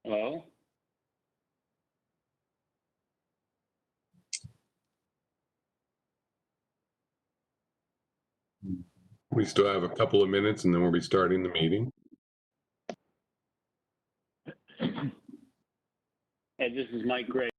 Hello? We still have a couple of minutes and then we'll be starting the meeting. Hey, this is Mike Gray.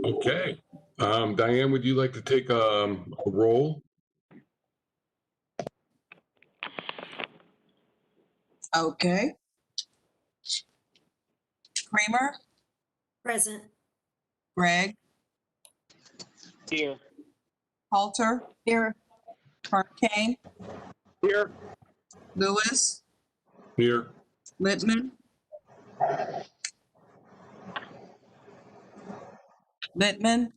Okay. Diane, would you like to take a roll? Okay. Kramer, Present. Greg, Here. Halter. Here. Kane, Here. Lewis, Here. Littman. Littman.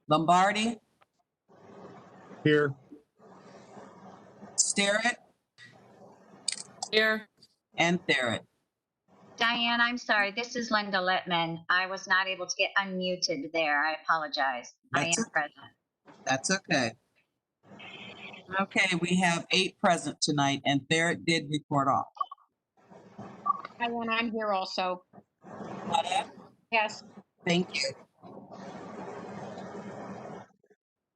Lombardi, Here. Sterrett, Here. and Therrett. Diane, I'm sorry. This is Linda Littman. I was not able to get unmuted there. I apologize. I That's am present. That's okay. Okay, we have 8 present tonight, and Therrett did report off. Diane, I'm here also. Yes, Thank you.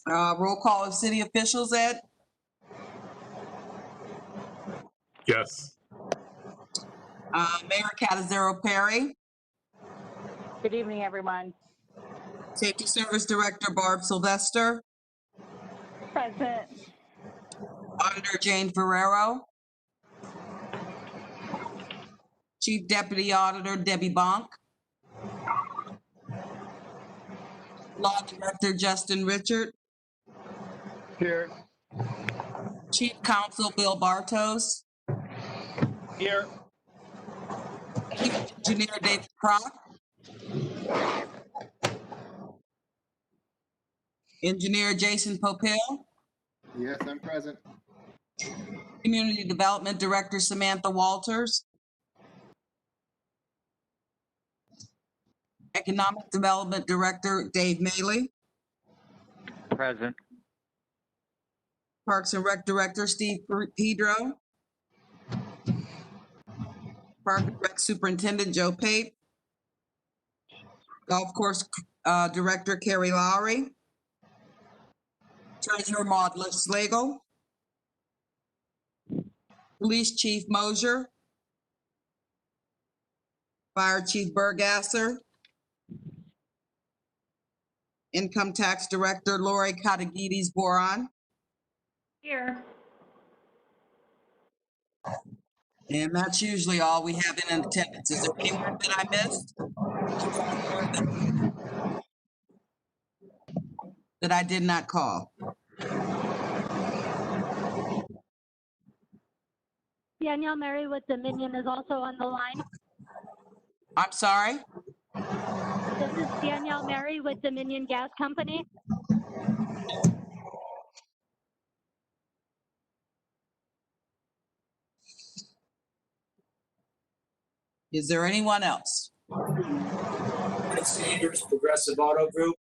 Roll call of city officials, Ed. Yes. Mayor Catazero Perry, good evening, everyone. Safety Service Director Barb Sylvester, Present. Auditor Jane Ferrero, Chief Deputy Auditor Debbie Bonk, Law Director Justin Richard, Here. Chief Counsel Bill Bartos, Here. Chief Engineer David Crock, Engineer Jason Popil, Yes, I'm present. Community Development Director Samantha Walters, Economic Development Director Dave Maley, Present. Parks and Rec Director Steve Pedro, Park and Rec Superintendent Joe Pape, Golf Course Director Carrie Lowry, Treasurer Maud Slagle, Police Chief Mosier, Fire Chief Burgasser, Income Tax Director Lori Katagides Boron, Here. and that's usually all we have in attendance. Is there anyone that I missed? That I did not call? Danielle Mary with Dominion is also on the line. I'm sorry? This is Danielle Mary with Dominion Gas Company. Is there anyone else? Sanders, Progressive Auto Group.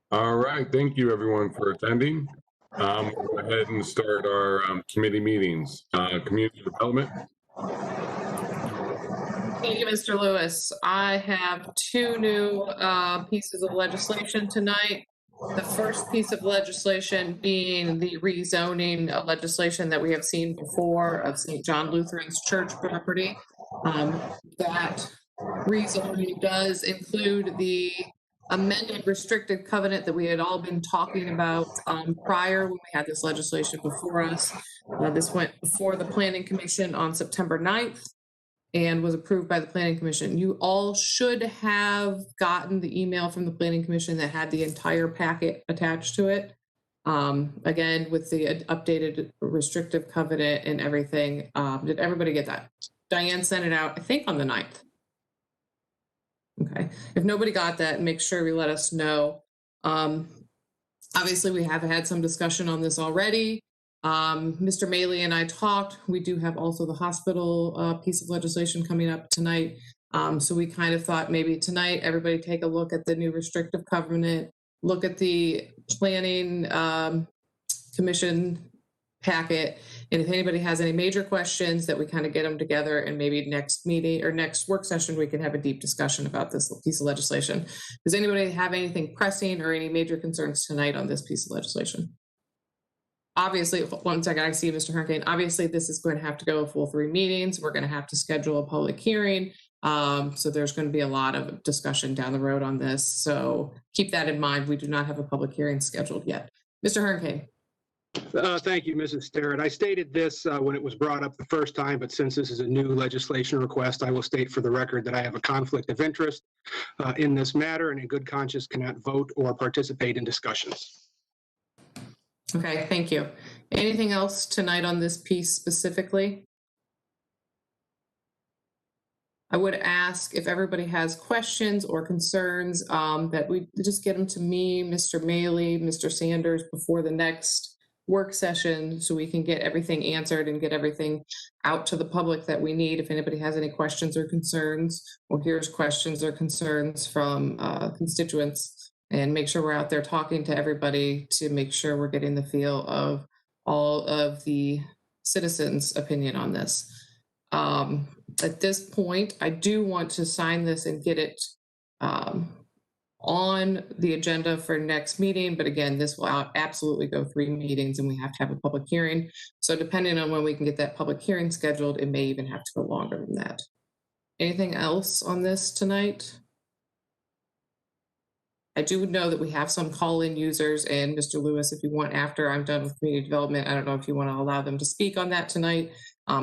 All right, thank you everyone for attending. We'll go ahead and start our committee meetings. Community development. Thank you, Mr. Lewis. I have two new pieces of legislation tonight. The first piece of legislation being the rezoning of legislation that we have seen before of St. John Lutheran's church property. That rezoning does include the amended restricted covenant that we had all been talking about prior when we had this legislation before us. This went before the Planning Commission on September 9th. And was approved by the Planning Commission. You all should have gotten the email from the Planning Commission that had the entire packet attached to it. Again, with the updated restrictive covenant and everything. Did everybody get that? Diane sent it out, I think, on the 9th. Okay, if nobody got that, make sure you let us know. Obviously, we have had some discussion on this already. Mr. Maley and I talked. We do have also the hospital piece of legislation coming up tonight. So we kind of thought maybe tonight, everybody take a look at the new restrictive covenant, look at the planning commission packet. And if anybody has any major questions, that we kind of get them together, and maybe next meeting or next work session, we can have a deep discussion about this piece of legislation. Does anybody have anything pressing or any major concerns tonight on this piece of legislation? Obviously, one second, I see Mr. Hurricane. Obviously, this is going to have to go a full 3 meetings. We're going to have to schedule a public hearing. So there's going to be a lot of discussion down the road on this. So keep that in mind. We do not have a public hearing scheduled yet. Mr. Hurricane. Thank you, Mrs. Starrett. I stated this when it was brought up the first time, but since this is a new legislation request, I will state for the record that I have a conflict of interest in this matter, and in good conscience cannot vote or participate in discussions. Okay, thank you. Anything else tonight on this piece specifically? I would ask if everybody has questions or concerns that we just get them to me, Mr. Maley, Mr. Sanders before the next work session, so we can get everything answered and get everything out to the public that we need. If anybody has any questions or concerns, or hears questions or concerns from constituents, and make sure we're out there talking to everybody to make sure we're getting the feel of all of the citizens' opinion on this. At this point, I do want to sign this and get it on the agenda for next meeting. But again, this will absolutely go 3 meetings, and we have to have a public hearing. So depending on when we can get that public hearing scheduled, it may even have to go longer than that. Anything else on this tonight? I do know that we have some call-in users, and Mr. Lewis, if you want, after I'm done with community development, I don't know if you want to allow them to speak on that tonight,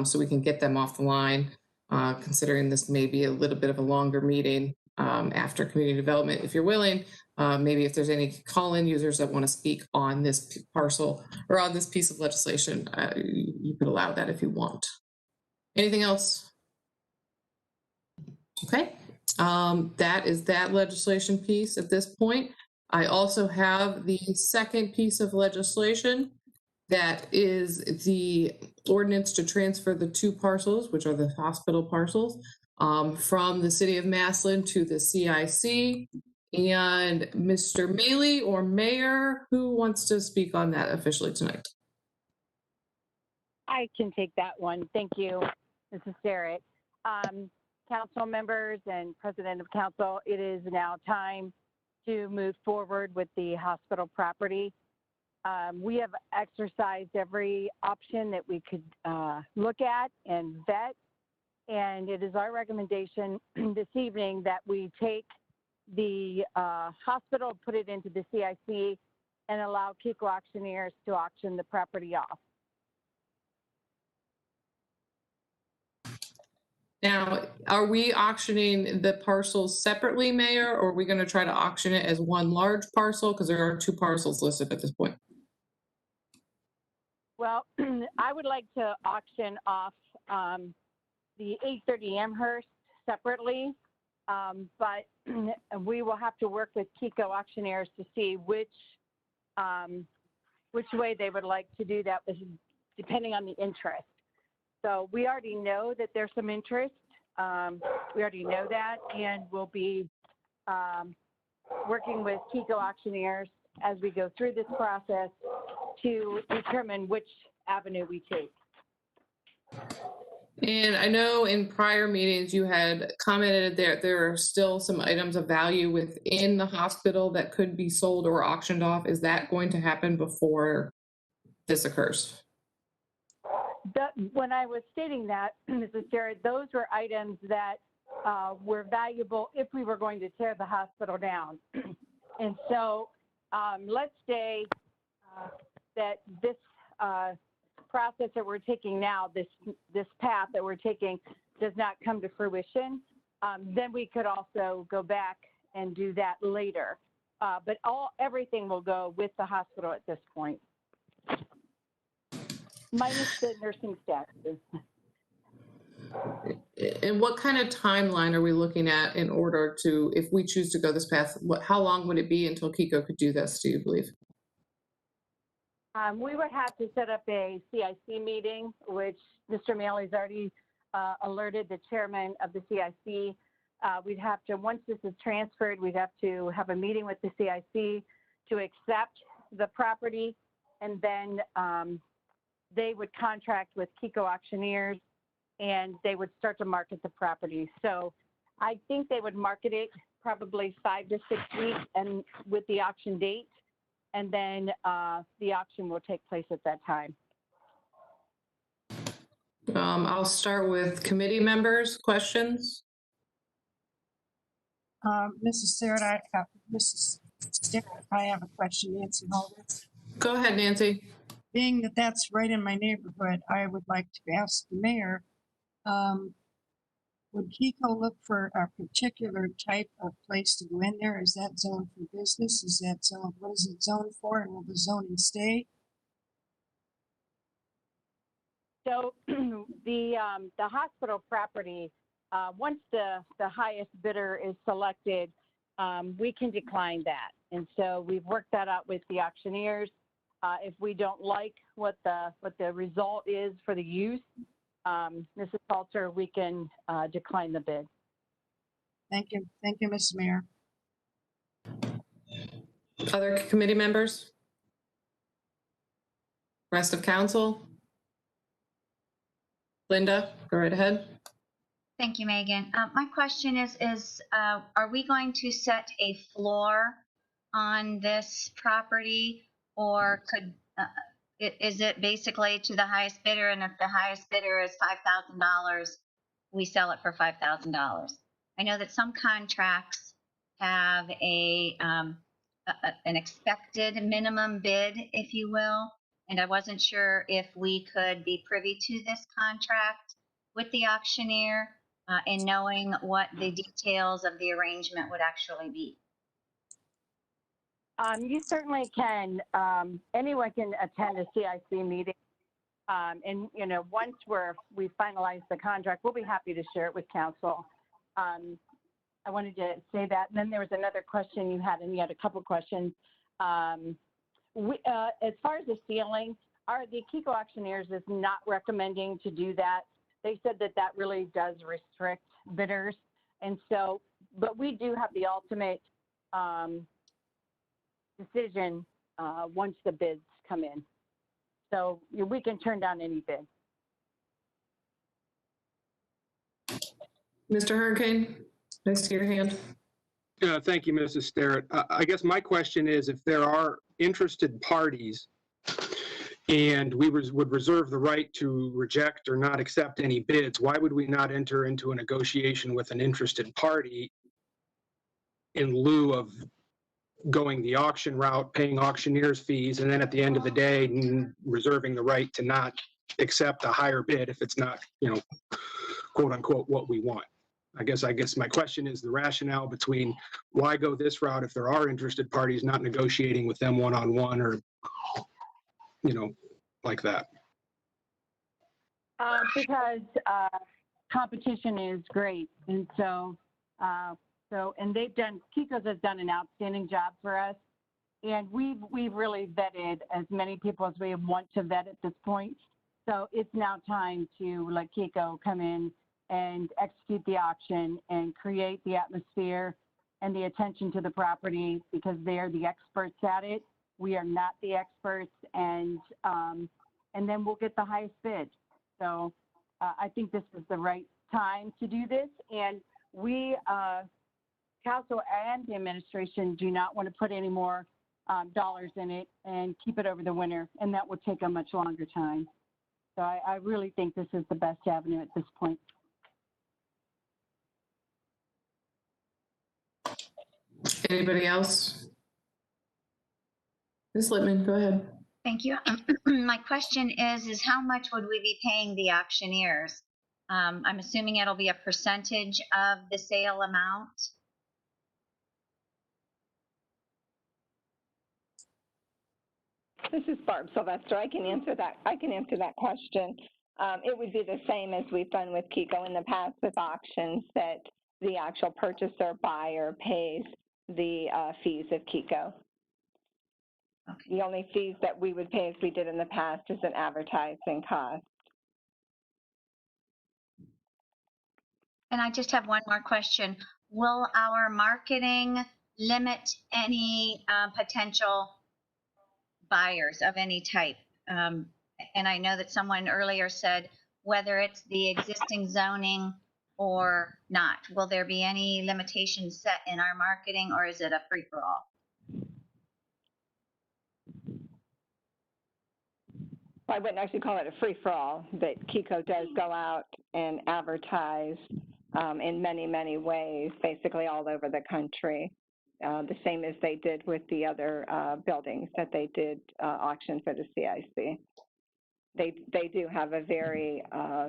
so we can get them off the line, considering this may be a little bit of a longer meeting after community development. If you're willing, maybe if there's any call-in users that want to speak on this parcel or on this piece of legislation, you could allow that if you want. Anything else? Okay. That is that legislation piece at this point. I also have the second piece of legislation that is the ordinance to transfer the 2 parcels, which are the hospital parcels, from the city of Massillon to the CIC. And Mr. Maley or Mayor, who wants to speak on that officially tonight? I can take that one. Thank you, Mrs. Starrett. Council members and President of Council, it is now time to move forward with the hospital property. We have exercised every option that we could look at and vet, and it is our recommendation this evening that we take the hospital, put it into the CIC, and allow Kiko auctioneers to auction the property off. Now, are we auctioning the parcels separately, Mayor, or are we going to try to auction it as one large parcel? Because there are 2 parcels listed at this point. Well, I would like to auction off the 830 Amherst separately, but we will have to work with Kiko auctioneers to see which way they would like to do that, depending on the interest. So we already know that there's some interest. We already know that, and we'll be working with Kiko auctioneers as we go through this process to determine which avenue we take. And I know in prior meetings you had commented that there are still some items of value within the hospital that could be sold or auctioned off. Is that going to happen before this occurs? When I was stating that, Mrs. Jarrett, those were items that were valuable if we were going to tear the hospital down. And so let's say that this process that we're taking now, this path that we're taking does not come to fruition, then we could also go back and do that later. But everything will go with the hospital at this point, minus the nursing staff. And what kind of timeline are we looking at in order to, if we choose to go this path, how long would it be until Kiko could do this, do you believe? We would have to set up a CIC meeting, which Mr. Maley's already alerted the chairman of the CIC. We'd have to, once this is transferred, we'd have to have a meeting with the CIC to accept the property, and then they would contract with Kiko auctioneers, and they would start to market the property. So I think they would market it probably 5 to 6 weeks, and with the auction date, and then the auction will take place at that time. I'll start with committee members. Questions? Mrs. Sarah, I have a question, Nancy Holder. Go ahead, Nancy. Being that that's right in my neighborhood, I would like to ask the mayor, would Kiko look for a particular type of place to go in there? Is that zoned for business? Is that zoned, what is it zoned for, and will the zoning stay? So the hospital property, once the highest bidder is selected, we can decline that. And so we've worked that out with the auctioneers. If we don't like what the result is for the use, Mrs. Salter, we can decline the bid. Thank you, Mrs. Mayor. Other committee members? Rest of council? Linda, go right ahead. Thank you, Megan. My question is are we going to set a floor on this property, or is it basically to the highest bidder? And if the highest bidder is $5,000, we sell it for $5,000. I know that some contracts have an expected minimum bid, if you will, and I wasn't sure if we could be privy to this contract with the auctioneer and knowing what the details of the arrangement would actually be. You certainly can. Anyone can attend a CIC meeting. And, you know, once we finalize the contract, we'll be happy to share it with council. I wanted to say that. And then there was another question you had, and you had a couple questions. As far as the ceiling, the Kiko auctioneers is not recommending to do that. They said that that really does restrict bidders. And so, but we do have the ultimate decision once the bids come in. So we can turn down any bid. Mr. Hurricane, I see your hand. Thank you, Mrs. Sterrett. I guess my question is, if there are interested parties and we would reserve the right to reject or not accept any bids, why would we not enter into a negotiation with an interested party in lieu of going the auction route, paying auctioneers fees, and then at the end of the day, reserving the right to not accept a higher bid if it's not, quote unquote, what we want. I guess my question is the rationale between why go this route if there are interested parties, not negotiating with them one-on-one or, like that. Because competition is great. And and Kiko's has done an outstanding job for us. And we've really vetted as many people as we want to vet at this point. So it's now time to let Kiko come in and execute the auction and create the atmosphere and the attention to the property because they are the experts at it. We are not the experts, and then we'll get the highest bid. So I think this is the right time to do this, and we, council and the administration, do not want to put any more dollars in it and keep it over the winter, and that would take a much longer time. So I really think this is the best avenue at this point. Anybody else? Ms. Littman, go ahead. Thank you. My question is how much would we be paying the auctioneers? I'm assuming it'll be a percentage of the sale amount. This is Barb Sylvester. I can answer that question. It would be the same as we've done with Kiko in the past with auctions, that the actual purchaser buyer pays the fees of Kiko. Okay. The only fees that we would pay as we did in the past is an advertising cost. And I just have one more question. Will our marketing limit any potential buyers of any type? And I know that someone earlier said whether it's the existing zoning or not. Will there be any limitations set in our marketing, or is it a free-for-all? I wouldn't actually call it a free-for-all, but Kiko does go out and advertise in many, many ways, basically all over the country. The same as they did with the other buildings that they did auction for the CIC. They do have a very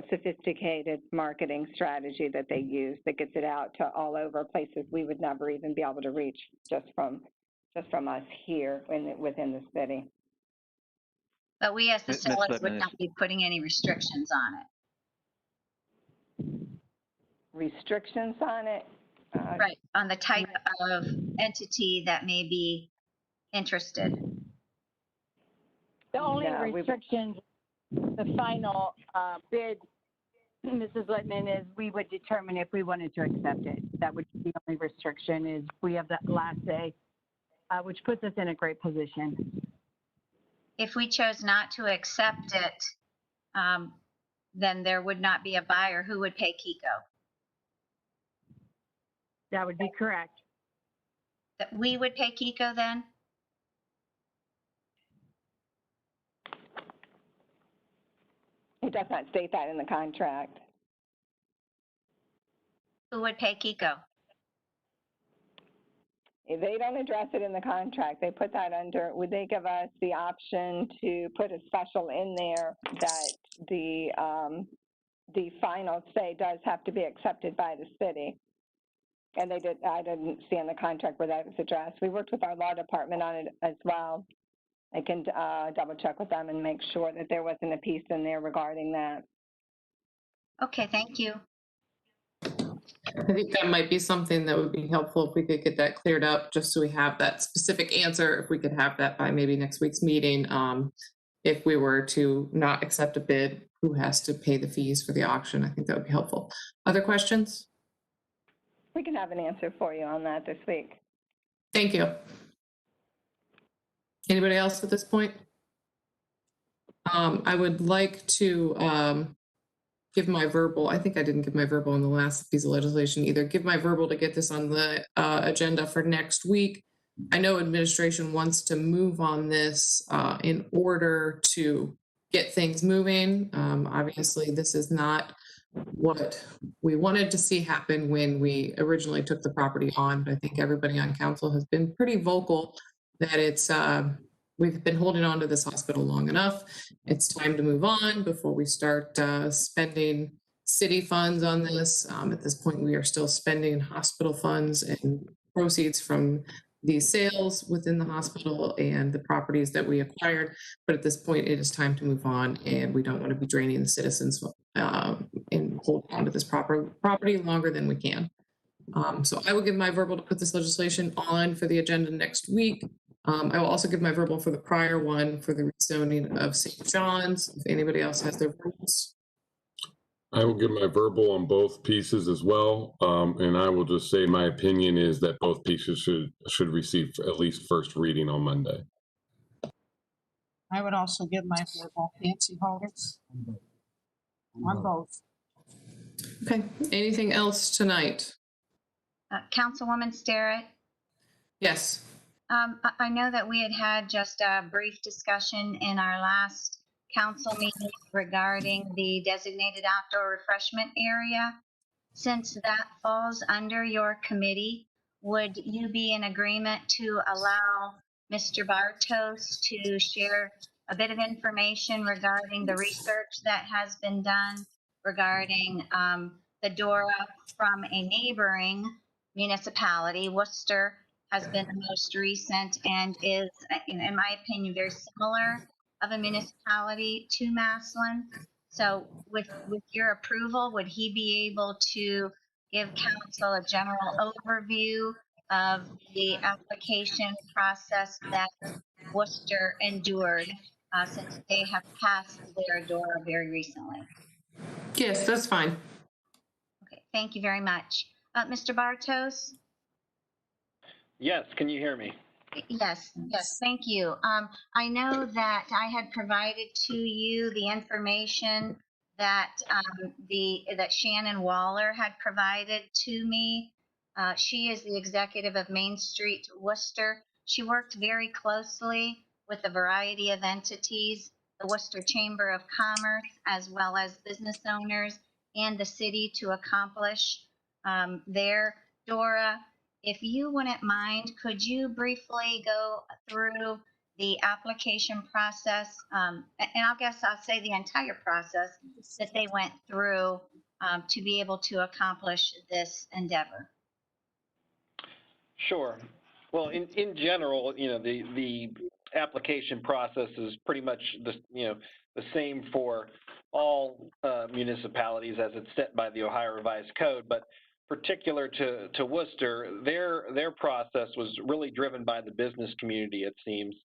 sophisticated marketing strategy that they use that gets it out to all over places we would never even be able to reach just from us here within the city. But we as the Ms. sellers would Littman, not be putting any restrictions on it. Restrictions on it? Right, on the type of entity that may be interested. The only restrictions, the final bid, Mrs. Littman, is we would determine if we wanted to accept it. That would be the only restriction, is we have that last day, which puts us in a great position. If we chose not to accept it, then there would not be a buyer who would pay Kiko. That would be correct. That we would pay Kiko then? It does not state that in the contract. Who would pay Kiko? They don't address it in the contract. They put that under, would they give us the option to put a special in there that the final say does have to be accepted by the city. And I didn't see in the contract where that was addressed. We worked with our law department on it as well. I can double check with them and make sure that there wasn't a piece in there regarding that. Okay, thank you. I think that might be something that would be helpful if we could get that cleared up, just so we have that specific answer. If we could have that by maybe next week's meeting, if we were to not accept a bid, who has to pay the fees for the auction? I think that would be helpful. Other questions? We can have an answer for you on that this week. Thank you. Anybody else at this point? I would like to give my verbal. I think I didn't give my verbal on the last piece of legislation either. Give my verbal to get this on the agenda for next week. I know administration wants to move on this in order to get things moving. Obviously, this is not what we wanted to see happen when we originally took the property on, but I think everybody on council has been pretty vocal that it's we've been holding on to this hospital long enough. It's time to move on before we start spending city funds on this. At this point, we are still spending hospital funds and proceeds from these sales within the hospital and the properties that we acquired. But at this point, it is time to move on, and we don't want to be draining the citizens and hold on to this property longer than we can. So I will give my verbal to put this legislation on for the agenda next week. I will also give my verbal for the prior one for the rezoning of St. John's. If anybody else has their verbals. I will give my verbal on both pieces as well. And I will just say my opinion is that both pieces should receive at least first reading on Monday. I would also give my verbal. Nancy Holder? On both. Okay, anything else tonight? Councilwoman Starrett? Yes. I know that we had just a brief discussion in our last council meeting regarding the designated outdoor refreshment area. Since that falls under your committee, would you be in agreement to allow Mr. Bartos to share a bit of information regarding the research that has been done regarding the DORA from a neighboring municipality? Worcester has been the most recent and is, in my opinion, very similar of a municipality to Massillon. So with your approval, would he be able to give council a general overview of the application process that Worcester endured since they have passed their DORA very recently? Yes, that's fine. Okay, thank you very much. Mr. Bartos? Yes, can you hear me? Yes, thank you. I know that I had provided to you the information that that Shannon Waller had provided to me. She is the executive of Main Street Worcester. She worked very closely with a variety of entities, the Worcester Chamber of Commerce, as well as business owners and the city to accomplish their DORA. If you wouldn't mind, could you briefly go through the application process? And I guess I'll say the entire process that they went through to be able to accomplish this endeavor. Sure. Well, in general, the application process is pretty much the same for all municipalities as it's set by the Ohio Revised Code, but particular to Worcester, their process was really driven by the business community, it seems.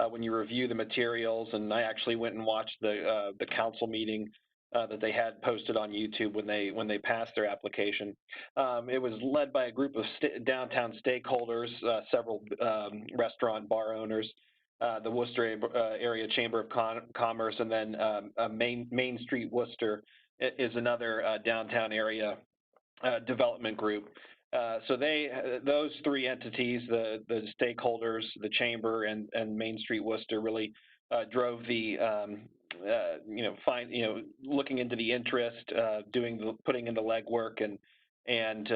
When you review the materials, and I actually went and watched the council meeting that they had posted on YouTube when they passed their application. It was led by a group of downtown stakeholders, several restaurant bar owners, the Worcester Area Chamber of Commerce, and then Main Street Worcester is another downtown area development group. So those three entities, the stakeholders, the chamber, and Main Street Worcester, really drove the looking into the interest, putting in the legwork, and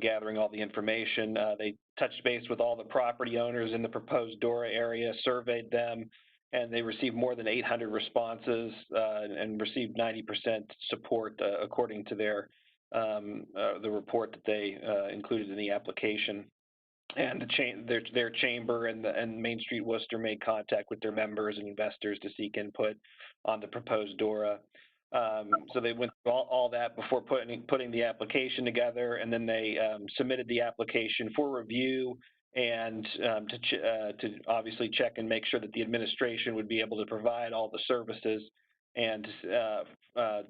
gathering all the information. They touched base with all the property owners in the proposed DORA area, surveyed them, and they received more than 800 responses and received 90% support according to the report that they included in the application. And their chamber and Main Street Worcester made contact with their members and investors to seek input on the proposed DORA. So they went through all that before putting the application together, and then they submitted the application for review and to obviously check and make sure that the administration would be able to provide all the services and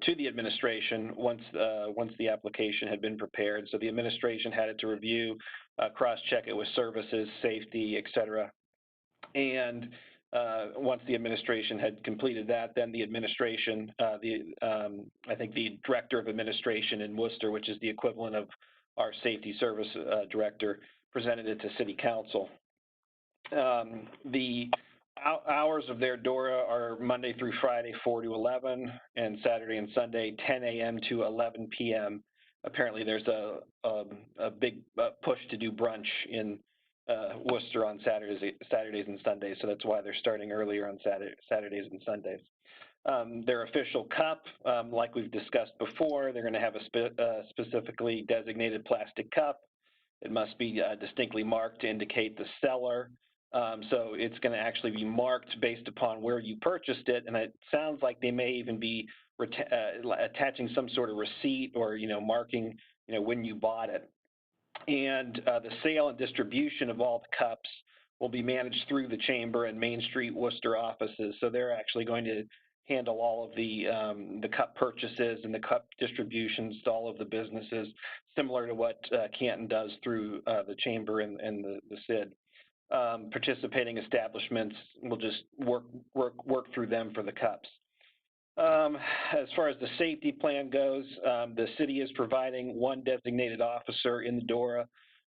to the administration once the application had been prepared. So the administration had it to review, cross-check it with services, safety, et cetera. And once the administration had completed that, then the administration, I think the director of administration in Worcester, which is the equivalent of our safety service director, presented it to City Council. The hours of their DORA are Monday through Friday, 4 to 11, and Saturday and Sunday, 10 a.m. to 11 p.m. Apparently, there's a big push to do brunch in Worcester on Saturdays and Sundays. So that's why they're starting earlier on Saturdays and Sundays. Their official cup, like we've discussed before, they're going to have a specifically designated plastic cup. It must be distinctly marked to indicate the seller. So it's going to actually be marked based upon where you purchased it, and it sounds like they may even be attaching some sort of receipt or marking when you bought it. And the sale and distribution of all the cups will be managed through the Chamber and Main Street Worcester offices. So they're actually going to handle all of the cup purchases and the cup distributions to all of the businesses, similar to what Canton does through the Chamber and the SID. Participating establishments will just work through them for the cups. As far as the safety plan goes, the city is providing one designated officer in the DORA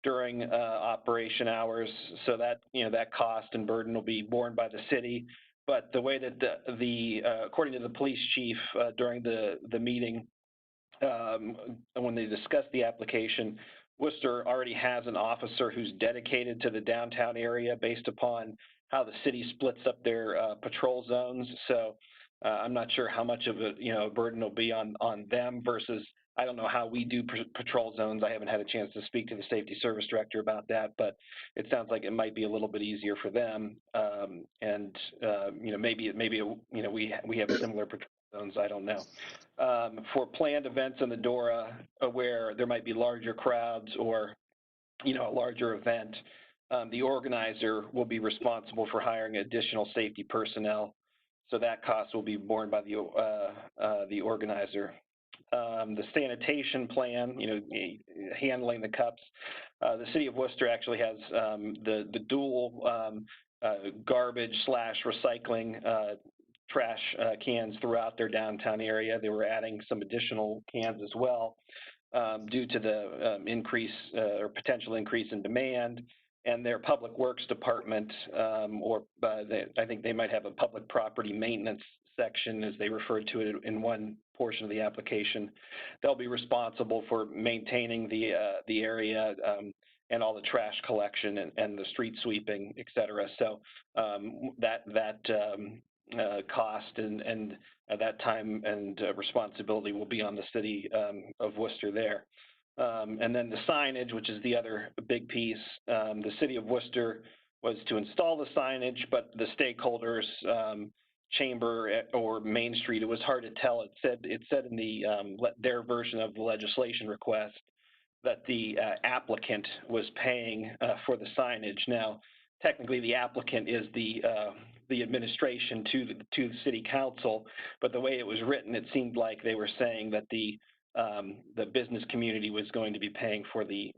during operation hours, so that that cost and burden will be borne by the city. But the way that according to the police chief during the meeting, when they discussed the application, Worcester already has an officer who's dedicated to the downtown area based upon how the city splits up their patrol zones. So I'm not sure how much of a burden will be on them versus, I don't know how we do patrol zones. I haven't had a chance to speak to the safety service director about that, but it sounds like it might be a little bit easier for them. And maybe we have similar patrol zones. I don't know. For planned events in the DORA where there might be larger crowds or a larger event, the organizer will be responsible for hiring additional safety personnel. So that cost will be borne by the organizer. The sanitation plan, handling the cups. The city of Worcester actually has the dual garbage/recycling trash cans throughout their downtown area. They were adding some additional cans as well due to the increase or potential increase in demand. And their public works department, I think they might have a public property maintenance section, as they referred to it in one portion of the application. They'll be responsible for maintaining the area and all the trash collection and the street sweeping, et cetera. So that cost and that time and responsibility will be on the city of Worcester there. And then the signage, which is the other big piece. The city of Worcester was to install the signage, but the stakeholders, Chamber or Main Street, it was hard to tell. It said in their version of the legislation request that the applicant was paying for the signage. Now, technically, the applicant is the administration to the city council, but the way it was written, it seemed like they were saying that the business community was going to be paying for the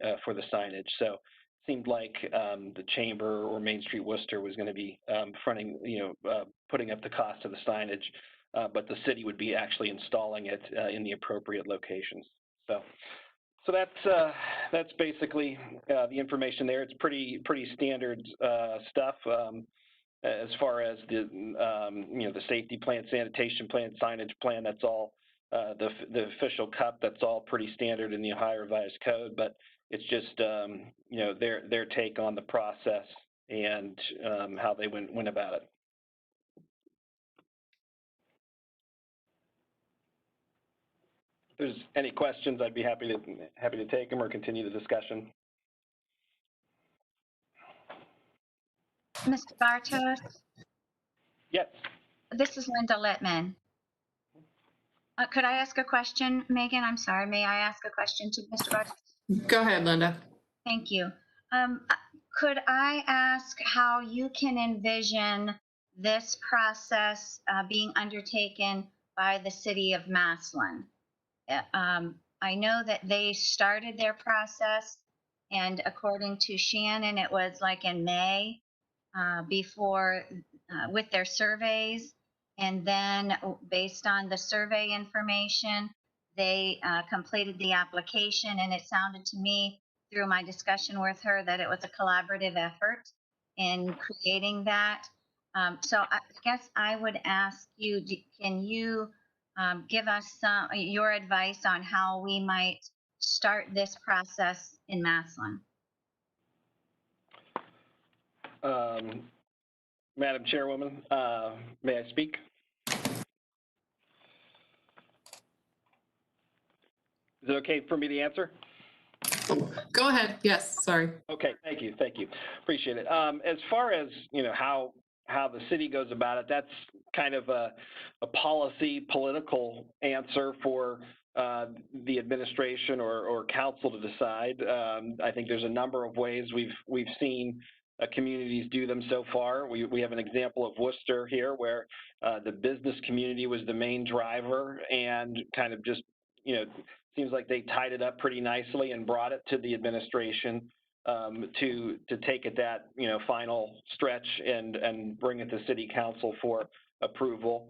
signage. So it seemed like the Chamber or Main Street Worcester was going to be fronting, putting up the cost of the signage, but the city would be actually installing it in the appropriate locations. So that's basically the information there. It's pretty standard stuff as far as the safety plan, sanitation plan, signage plan. That's all. The official cup, that's all pretty standard in the Ohio Revised Code, but it's just their take on the process and how they went about it. If there's any questions, I'd be happy to take them or continue the discussion. Mr. Bartos? Yes. This is Linda Littman. Could I ask a question, Megan? I'm sorry. May I ask a question to Mr. Bartos? Go ahead, Linda. Thank you. Could I ask how you can envision this process being undertaken by the city of Massillon? I know that they started their process, and according to Shannon, it was like in May before with their surveys. And then based on the survey information, they completed the application. And it sounded to me through my discussion with her that it was a collaborative effort in creating that. So I guess I would ask you, can you give us your advice on how we might start this process in Massillon? Madam Chairwoman, may I speak? Is it okay for me to answer? Go ahead. Yes, sorry. Okay, thank you, appreciate it. As far as how the city goes about it, that's kind of a policy, political answer for the administration or council to decide. I think there's a number of ways we've seen communities do them so far. We have an example of Worcester here, where the business community was the main driver, and kind of just seems like they tied it up pretty nicely and brought it to the administration to take it that final stretch and bring it to city council for approval.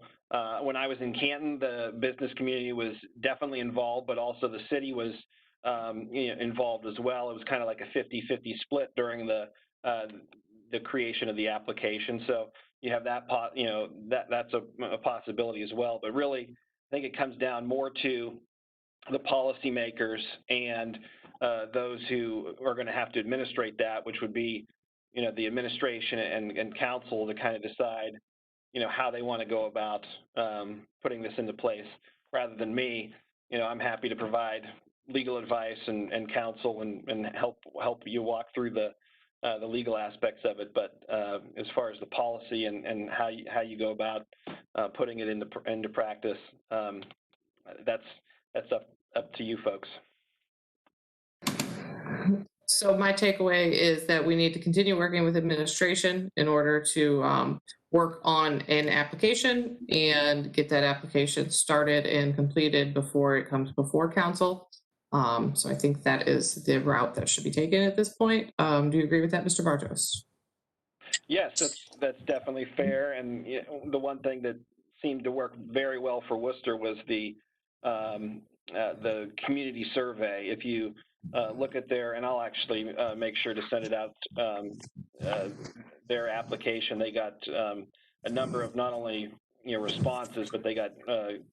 When I was in Canton, the business community was definitely involved, but also the city was involved as well. It was kind of like a 50-50 split during the creation of the application. So you have that that's a possibility as well. But really, I think it comes down more to the policymakers and those who are going to have to administrate that, which would be, the administration and council, to kind of decide, how they want to go about putting this into place. Rather than me, I'm happy to provide legal advice and counsel and help you walk through the legal aspects of it. But as far as the policy and how you go about putting it into practice, that's up to you folks. So my takeaway is that we need to continue working with administration in order to work on an application and get that application started and completed before it comes before council. So I think that is the route that should be taken at this point. Do you agree with that, Mr. Bartos? Yes, that's definitely fair. And the one thing that seemed to work very well for Worcester was the community survey. If you look at and I'll actually make sure to send it out, their application, they got a number of not only responses, but they got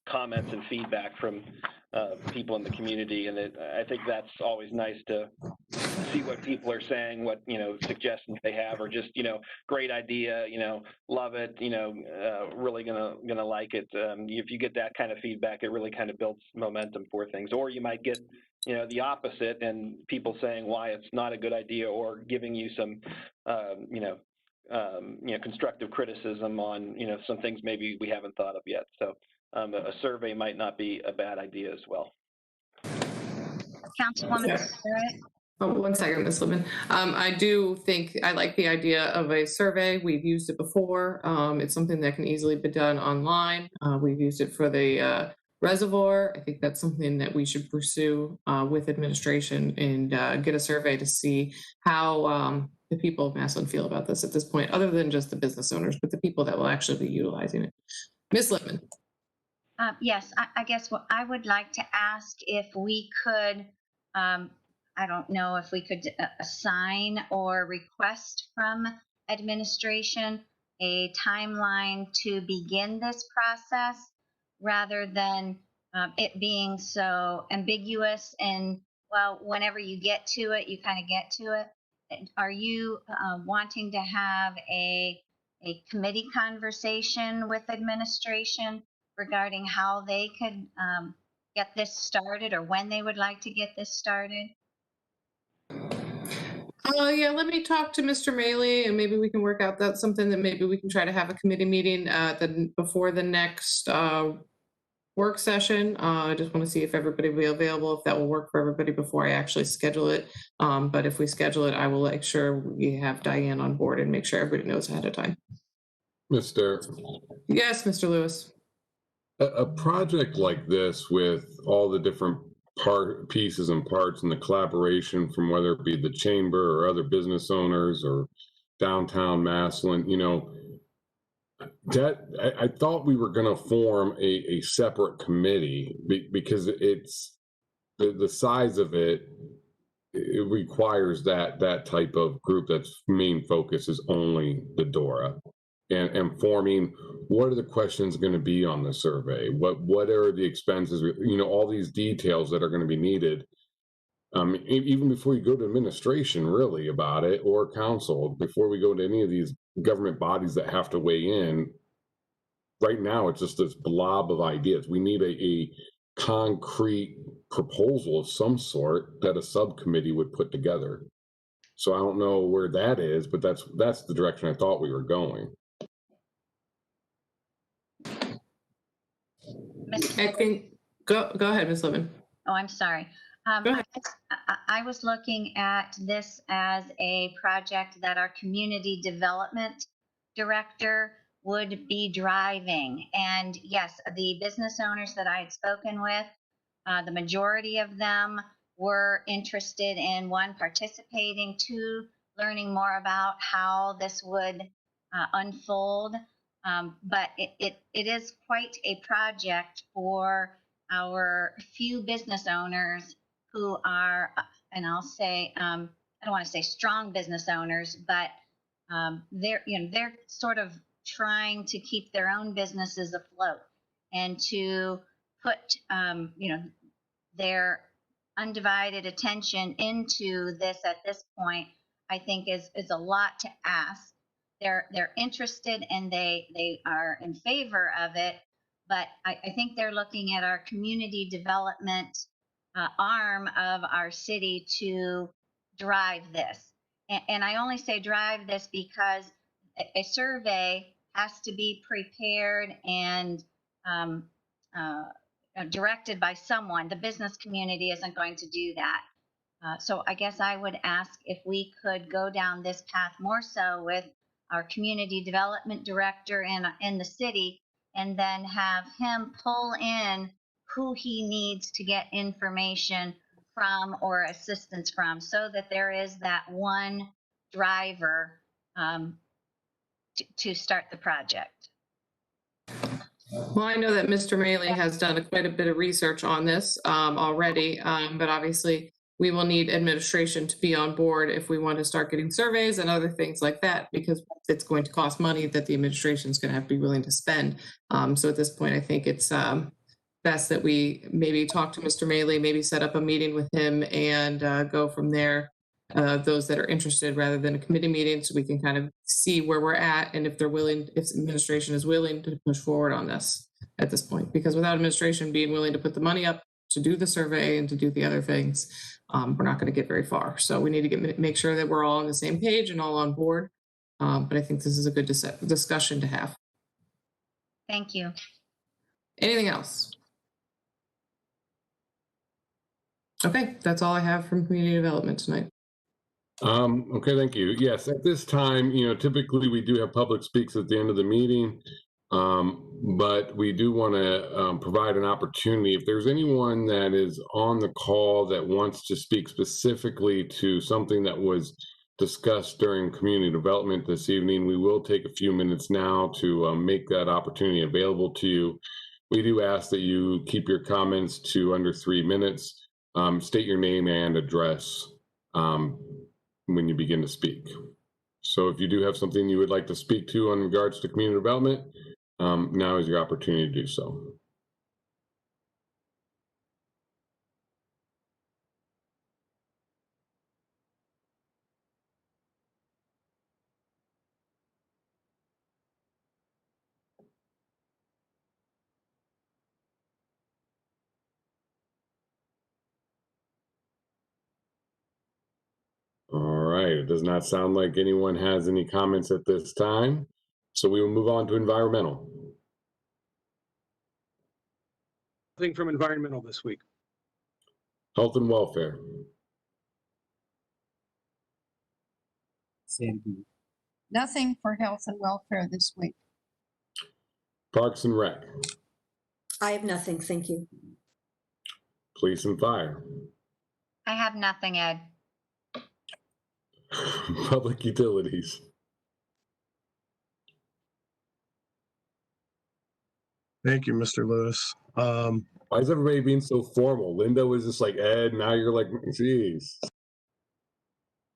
comments and feedback from people in the community, and I think that's always nice to see what people are saying, what suggestions they have, or just great idea, love it, really gonna like it. If you get that kind of feedback, it really kind of builds momentum for things. Or you might get the opposite, and people saying why it's not a good idea, or giving you some constructive criticism on some things maybe we haven't thought of yet. So a survey might not be a bad idea as well. Councilwoman Barrett? Oh, 1 second, Ms. Lippman. I do think I like the idea of a survey. We've used it before. It's something that can easily be done online. We've used it for the reservoir. I think that's something that we should pursue with administration and get a survey to see how the people of Massillon feel about this at this point, other than just the business owners, but the people that will actually be utilizing it. Ms. Lippman. Yes, I guess what I would like to ask if we could, I don't know if we could assign or request from administration a timeline to begin this process, rather than it being so ambiguous and, well, whenever you get to it, you kind of get to it. Are you wanting to have a committee conversation with administration regarding how they could get this started, or when they would like to get this started? Yeah, let me talk to Mr. Maley, and maybe we can work out that's something that maybe we can try to have a committee meeting before the next work session. I just want to see if everybody will be available, if that will work for everybody before I actually schedule it. But if we schedule it, I will make sure we have Diane on board and make sure everybody knows ahead of time. Mr. Yes, Mr. Lewis. A project like this, with all the different pieces and parts and the collaboration from whether it be the chamber or other business owners or downtown Massillon, that I thought we were going to form a separate committee because it's the size of it. It requires that type of group that's main focus is only the DORA, and forming what are the questions going to be on the survey, what are the expenses, all these details that are going to be needed. Even before you go to administration, really, about it, or council, before we go to any of these government bodies that have to weigh in. Right now, it's just this blob of ideas. We need a concrete proposal of some sort that a subcommittee would put together. So I don't know where that is, but that's the direction I thought we were going. I think, go ahead, Ms. Lemon. Oh, I'm sorry. Go ahead. I was looking at this as a project that our community development director would be driving. And yes, the business owners that I had spoken with, the majority of them were interested in, one, participating, two, learning more about how this would unfold. But it is quite a project for our few business owners who are, and I'll say, I don't want to say strong business owners, but they're sort of trying to keep their own businesses afloat and to put their undivided attention into this at this point, I think is a lot to ask. They're interested and they are in favor of it, but I think they're looking at our community development arm of our city to drive this. And I only say drive this because a survey has to be prepared and directed by someone. The business community isn't going to do that. So I guess I would ask if we could go down this path more so with our community development director in the city, and then have him pull in who he needs to get information from or assistance from, so that there is that one driver to start the project. Well, I know that Mr. Maley has done quite a bit of research on this already, but obviously we will need administration to be on board if we want to start getting surveys and other things like that, because it's going to cost money that the administration is going to have to be willing to spend. So at this point, I think it's best that we maybe talk to Mr. Maley, maybe set up a meeting with him and go from there. Those that are interested, rather than a committee meeting, so we can kind of see where we're at and if they're willing, if administration is willing to push forward on this at this point. Because without administration being willing to put the money up to do the survey and to do the other things, we're not going to get very far. So we need to make sure that we're all on the same page and all on board. But I think this is a good discussion to have. Thank you. Anything else? Okay, that's all I have from community development tonight. Okay, thank you. Yes, at this time, typically we do have public speaks at the end of the meeting, but we do want to provide an opportunity. If there's anyone that is on the call that wants to speak specifically to something that was discussed during community development this evening, we will take a few minutes now to make that opportunity available to you. We do ask that you keep your comments to under 3 minutes. State your name and address when you begin to speak. So if you do have something you would like to speak to in regards to community development, now is your opportunity to do so. All right, it does not sound like anyone has any comments at this time. So we will move on to environmental. Nothing from environmental this week. Health and welfare. Nothing for health and welfare this week. Parks and Rec. I have nothing, thank you. Police and Fire. I have nothing, Ed. Public Utilities. Thank you, Mr. Lewis. Why is everybody being so formal? Linda was just like, Ed, now you're like, geez.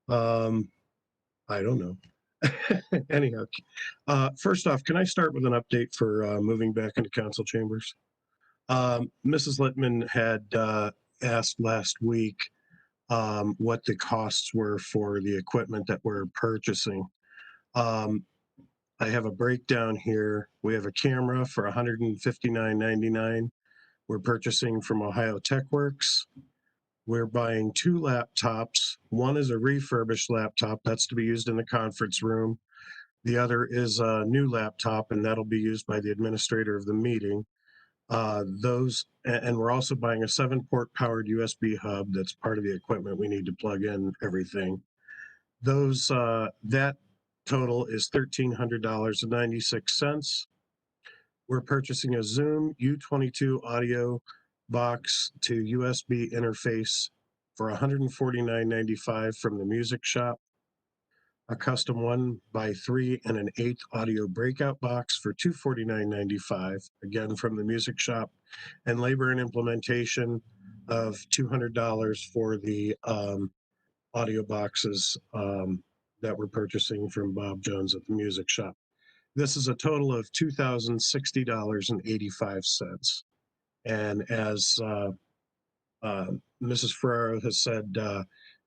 I don't know. Anyhow, first off, can I start with an update for moving back into council chambers? Mrs. Littman had asked last week what the costs were for the equipment that we're purchasing. I have a breakdown here. We have a camera for $159.99. We're purchasing from Ohio Tech Works. We're buying 2 laptops. One is a refurbished laptop that's to be used in the conference room. The other is a new laptop, and that'll be used by the administrator of the meeting. And we're also buying a 7-port powered USB hub that's part of the equipment we need to plug in everything. That total is $1,300.96. We're purchasing a Zoom U22 audio box to USB interface for $149.95 from the music shop. A custom 1x3 and an 8 audio breakout box for $249.95, again from the music shop, and labor and implementation of $200 for the audio boxes that we're purchasing from Bob Jones at the music shop. This is a total of $2,060.85. And as Mrs. Ferraro has said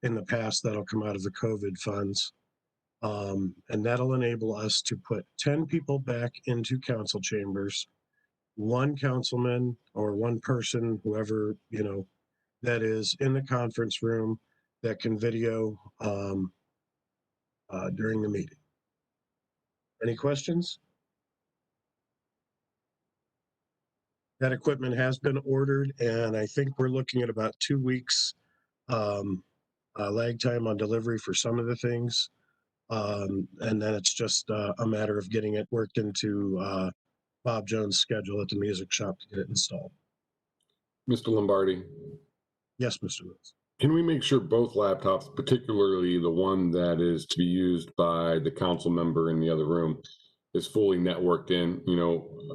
in the past, that'll come out of the COVID funds. And that'll enable us to put 10 people back into council chambers, 1 councilman or 1 person, whoever, that is in the conference room that can video during the meeting. Any questions? That equipment has been ordered, and I think we're looking at about 2 weeks lag time on delivery for some of the things. And then it's just a matter of getting it worked into Bob Jones' schedule at the music shop to get it installed. Mr. Lombardi, Yes, Mr. Woods. can we make sure both laptops, particularly the one that is to be used by the council member in the other room, is fully networked in?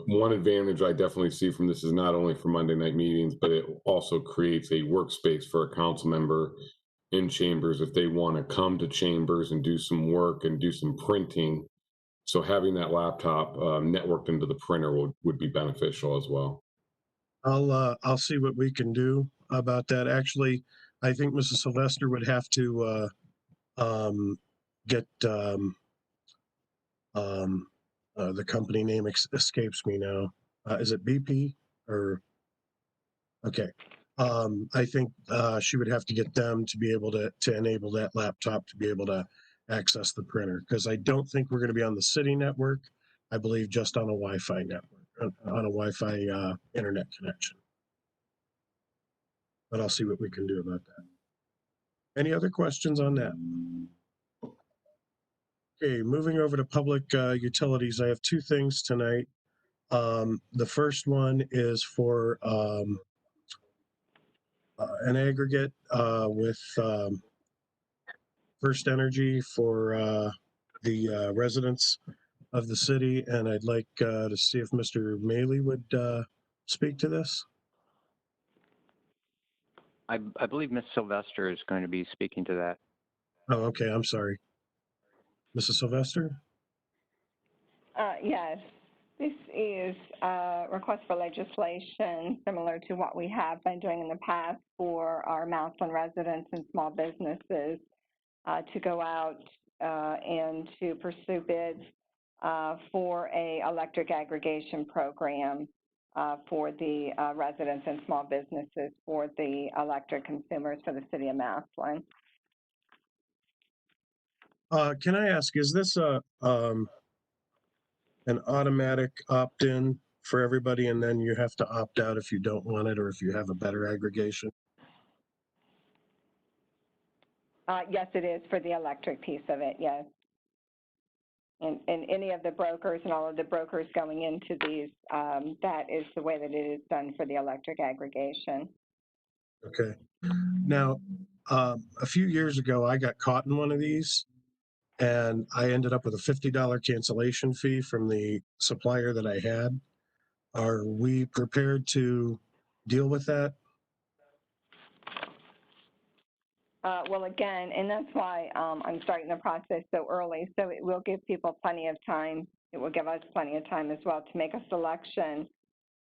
One advantage I definitely see from this is not only for Monday night meetings, but it also creates a workspace for a council member in chambers if they want to come to chambers and do some work and do some printing. So having that laptop networked into the printer would be beneficial as well. I'll see what we can do about that. Actually, I think Mrs. Sylvester would have to get the company name escapes me now. Is it BP or? Okay. I think she would have to get them to be able to enable that laptop to be able to access the printer, because I don't think we're going to be on the city network. I believe just on a Wi-Fi network, on a Wi-Fi internet connection. But I'll see what we can do about that. Any other questions on that? Okay, moving over to public utilities. I have 2 things tonight. The first one is for an aggregate with First Energy for the residents of the city, and I'd like to see if Mr. Maley would speak to this. I believe Ms. Sylvester is going to be speaking to that. Oh, okay, I'm sorry. Mrs. Sylvester? Yes, this is a request for legislation similar to what we have been doing in the past for our Massillon residents and small businesses to go out and to pursue bids for a electric aggregation program for the residents and small businesses for the electric consumers for the city of Massillon. Can I ask, is this an automatic opt-in for everybody, and then you have to opt out if you don't want it or if you have a better aggregation? Yes, it is for the electric piece of it, yes. And any of the brokers and all of the brokers going into these, that is the way that it is done for the electric aggregation. Okay. Now, a few years ago, I got caught in one of these, and I ended up with a $50 cancellation fee from the supplier that I had. Are we prepared to deal with that? Well, again, and that's why I'm starting the process so early, so it will give people plenty of time. It will give us plenty of time as well to make a selection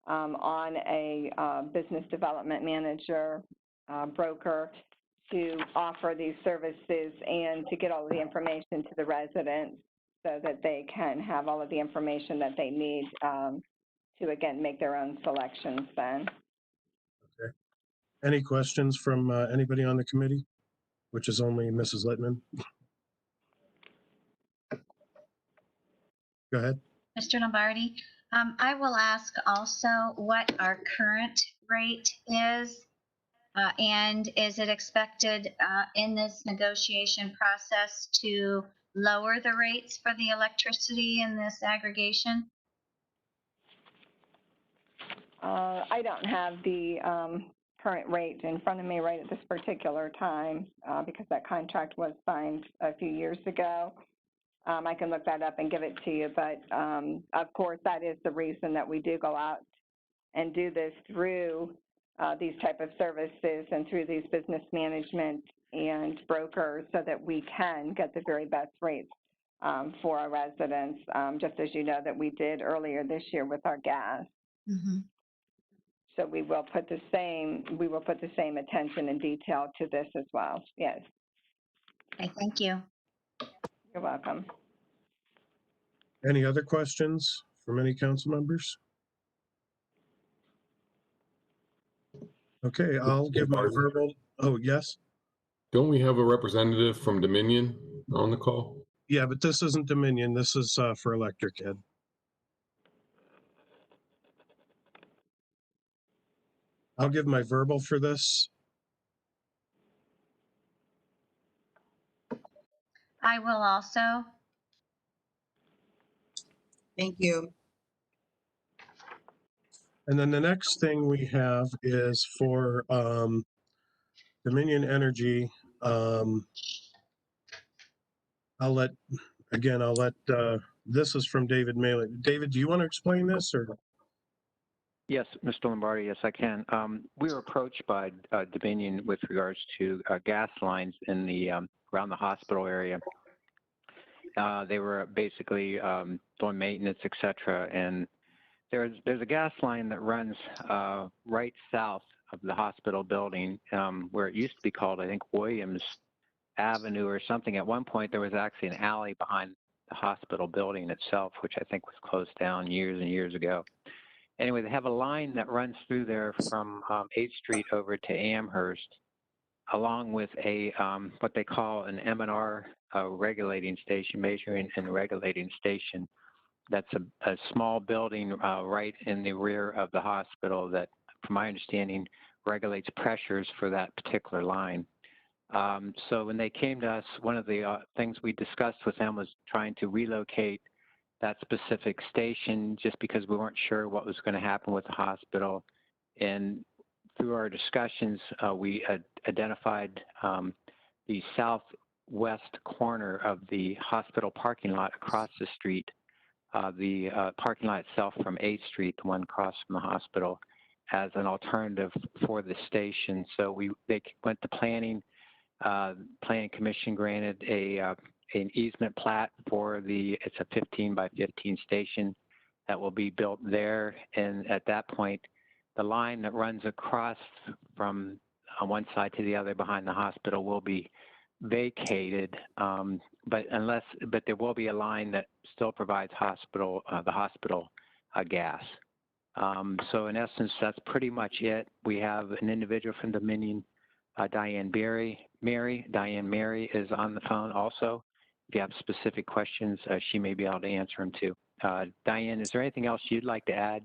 on a business development manager, broker, to offer these services and to get all of the information to the residents so that they can have all of the information that they need to, again, make their own selections then. Okay. Any questions from anybody on the committee, which is only Mrs. Littman? Go ahead. Mr. Lombardi, I will ask also what our current rate is, and is it expected in this negotiation process to lower the rates for the electricity in this aggregation? I don't have the current rate in front of me right at this particular time because that contract was signed a few years ago. I can look that up and give it to you, but of course that is the reason that we do go out and do this through these type of services and through these business management and brokers so that we can get the very best rates for our residents, just as you know that we did earlier this year with our gas. Mm-hmm. So we will put the same attention and detail to this as well. Yes. Okay, thank you. You're welcome. Any other questions from any council members? Okay, I'll give my verbal. Oh, yes. Don't we have a representative from Dominion on the call? Yeah, but this isn't Dominion. This is for Electric Ed. I'll give my verbal for this. I will also. Thank you. And then the next thing we have is for Dominion Energy. I'll let this is from David Maley. David, do you want to explain this or? Yes, Mr. Lombardi, yes, I can. We were approached by Dominion with regards to gas lines in the around the hospital area. They were basically doing maintenance, et cetera, and there's a gas line that runs right south of the hospital building, where it used to be called, I think, Williams Avenue or something. At one point, there was actually an alley behind the hospital building itself, which I think was closed down years and years ago. Anyway, they have a line that runs through there from 8th Street over to Amherst, along with a what they call an M&R regulating station, measuring and regulating station. That's a small building right in the rear of the hospital that, from my understanding, regulates pressures for that particular line. So when they came to us, one of the things we discussed with them was trying to relocate that specific station just because we weren't sure what was going to happen with the hospital. And through our discussions, we identified the southwest corner of the hospital parking lot across the street, the parking lot itself from 8th Street, the one across from the hospital, as an alternative for the station. So they went to planning. Planning Commission granted an easement plat for it's a 15 by 15 station that will be built there. And at that point, the line that runs across from one side to the other behind the hospital will be vacated. But there will be a line that still provides the hospital gas. So in essence, that's pretty much it. We have an individual from Dominion, Diane Mary is on the phone also. If you have specific questions, she may be able to answer them too. Diane, is there anything else you'd like to add?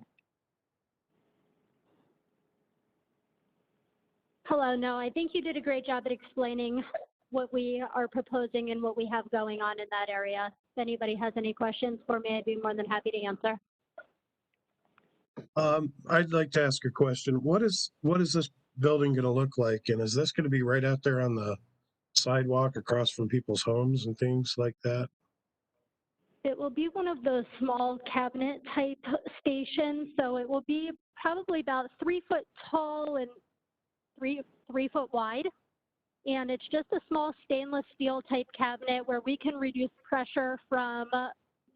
Hello, no, I think you did a great job at explaining what we are proposing and what we have going on in that area. If anybody has any questions for me, I'd be more than happy to answer. I'd like to ask a question. What is this building going to look like? And is this going to be right out there on the sidewalk across from people's homes and things like that? It will be one of those small cabinet type stations. So it will be probably about 3 foot tall and three foot wide. And it's just a small stainless steel type cabinet where we can reduce pressure from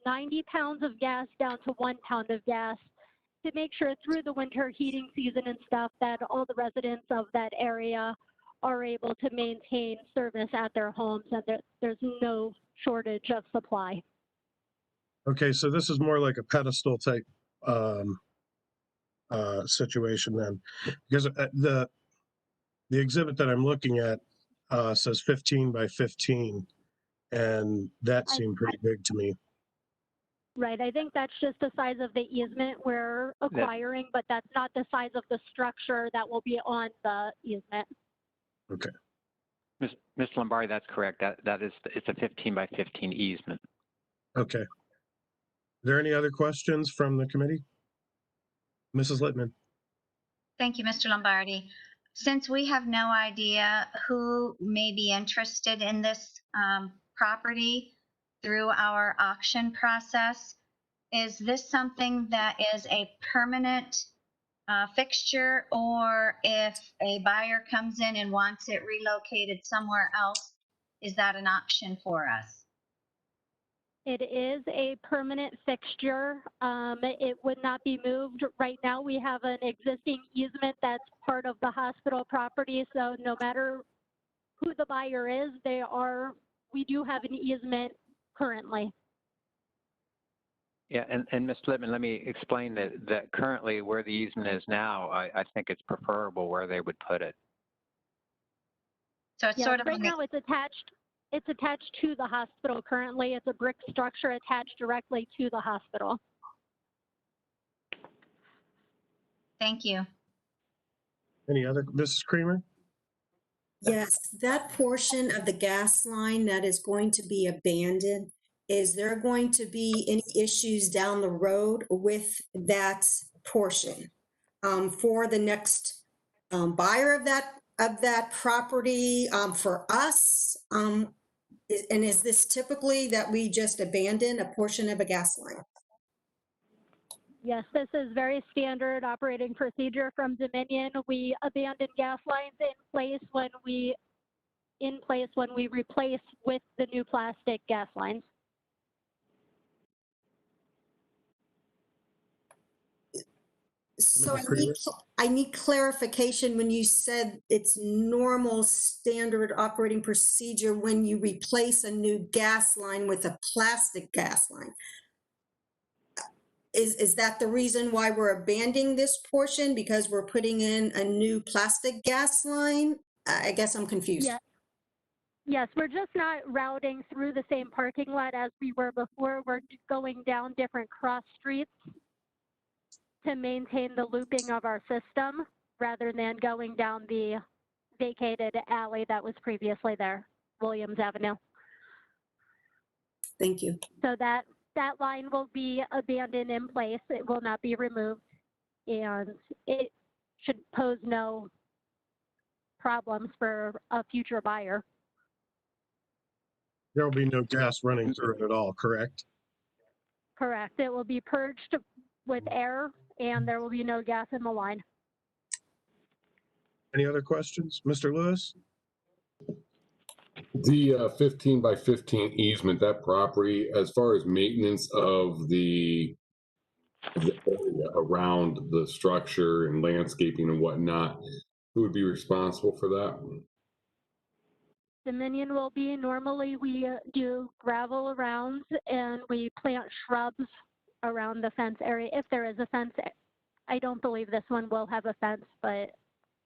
90 pounds of gas down to 1 pound of gas to make sure through the winter heating season and stuff that all the residents of that area are able to maintain service at their homes, and there's no shortage of supply. Okay, so this is more like a pedestal type situation then, because the exhibit that I'm looking at says 15 by 15, and that seemed pretty big to me. Right, I think that's just the size of the easement we're acquiring, but that's not the size of the structure that will be on the easement. Okay. Ms. Lombardi, that's correct. It's a 15 by 15 easement. Okay. Are there any other questions from the committee? Mrs. Littman. Thank you, Mr. Lombardi. Since we have no idea who may be interested in this property through our auction process, is this something that is a permanent fixture, or if a buyer comes in and wants it relocated somewhere else, is that an option for us? It is a permanent fixture. It would not be moved. Right now, we have an existing easement that's part of the hospital property, so no matter who the buyer is, we do have an easement currently. Yeah, and Ms. Littman, let me explain that currently where the easement is now, I think it's preferable where they would put it. So it's sort of right now it's attached to the hospital currently. It's a brick structure attached directly to the hospital. Thank you. Any other, Mrs. Creamer? Yes, that portion of the gas line that is going to be abandoned, is there going to be any issues down the road with that portion for the next buyer of that property, for us? And is this typically that we just abandon a portion of a gas line? Yes, this is very standard operating procedure from Dominion. We abandon gas lines in place when we replace with the new plastic gas lines. So I need clarification when you said it's normal standard operating procedure when you replace a new gas line with a plastic gas line. Is that the reason why we're abandoning this portion, because we're putting in a new plastic gas line? I guess I'm confused. Yeah. Yes, we're just not routing through the same parking lot as we were before. We're going down different cross streets to maintain the looping of our system rather than going down the vacated alley that was previously there, Williams Avenue. Thank you. So that line will be abandoned in place. It will not be removed, and it should pose no problems for a future buyer. There will be no gas running through it at all, correct? Correct. It will be purged with air, and there will be no gas in the line. Any other questions? Mr. Lewis? The 15 by 15 easement, that property, as far as maintenance of the area around the structure and landscaping and whatnot, who would be responsible for that? Dominion will be, normally we do gravel around and we plant shrubs around the fence area. If there is a fence, I don't believe this one will have a fence, but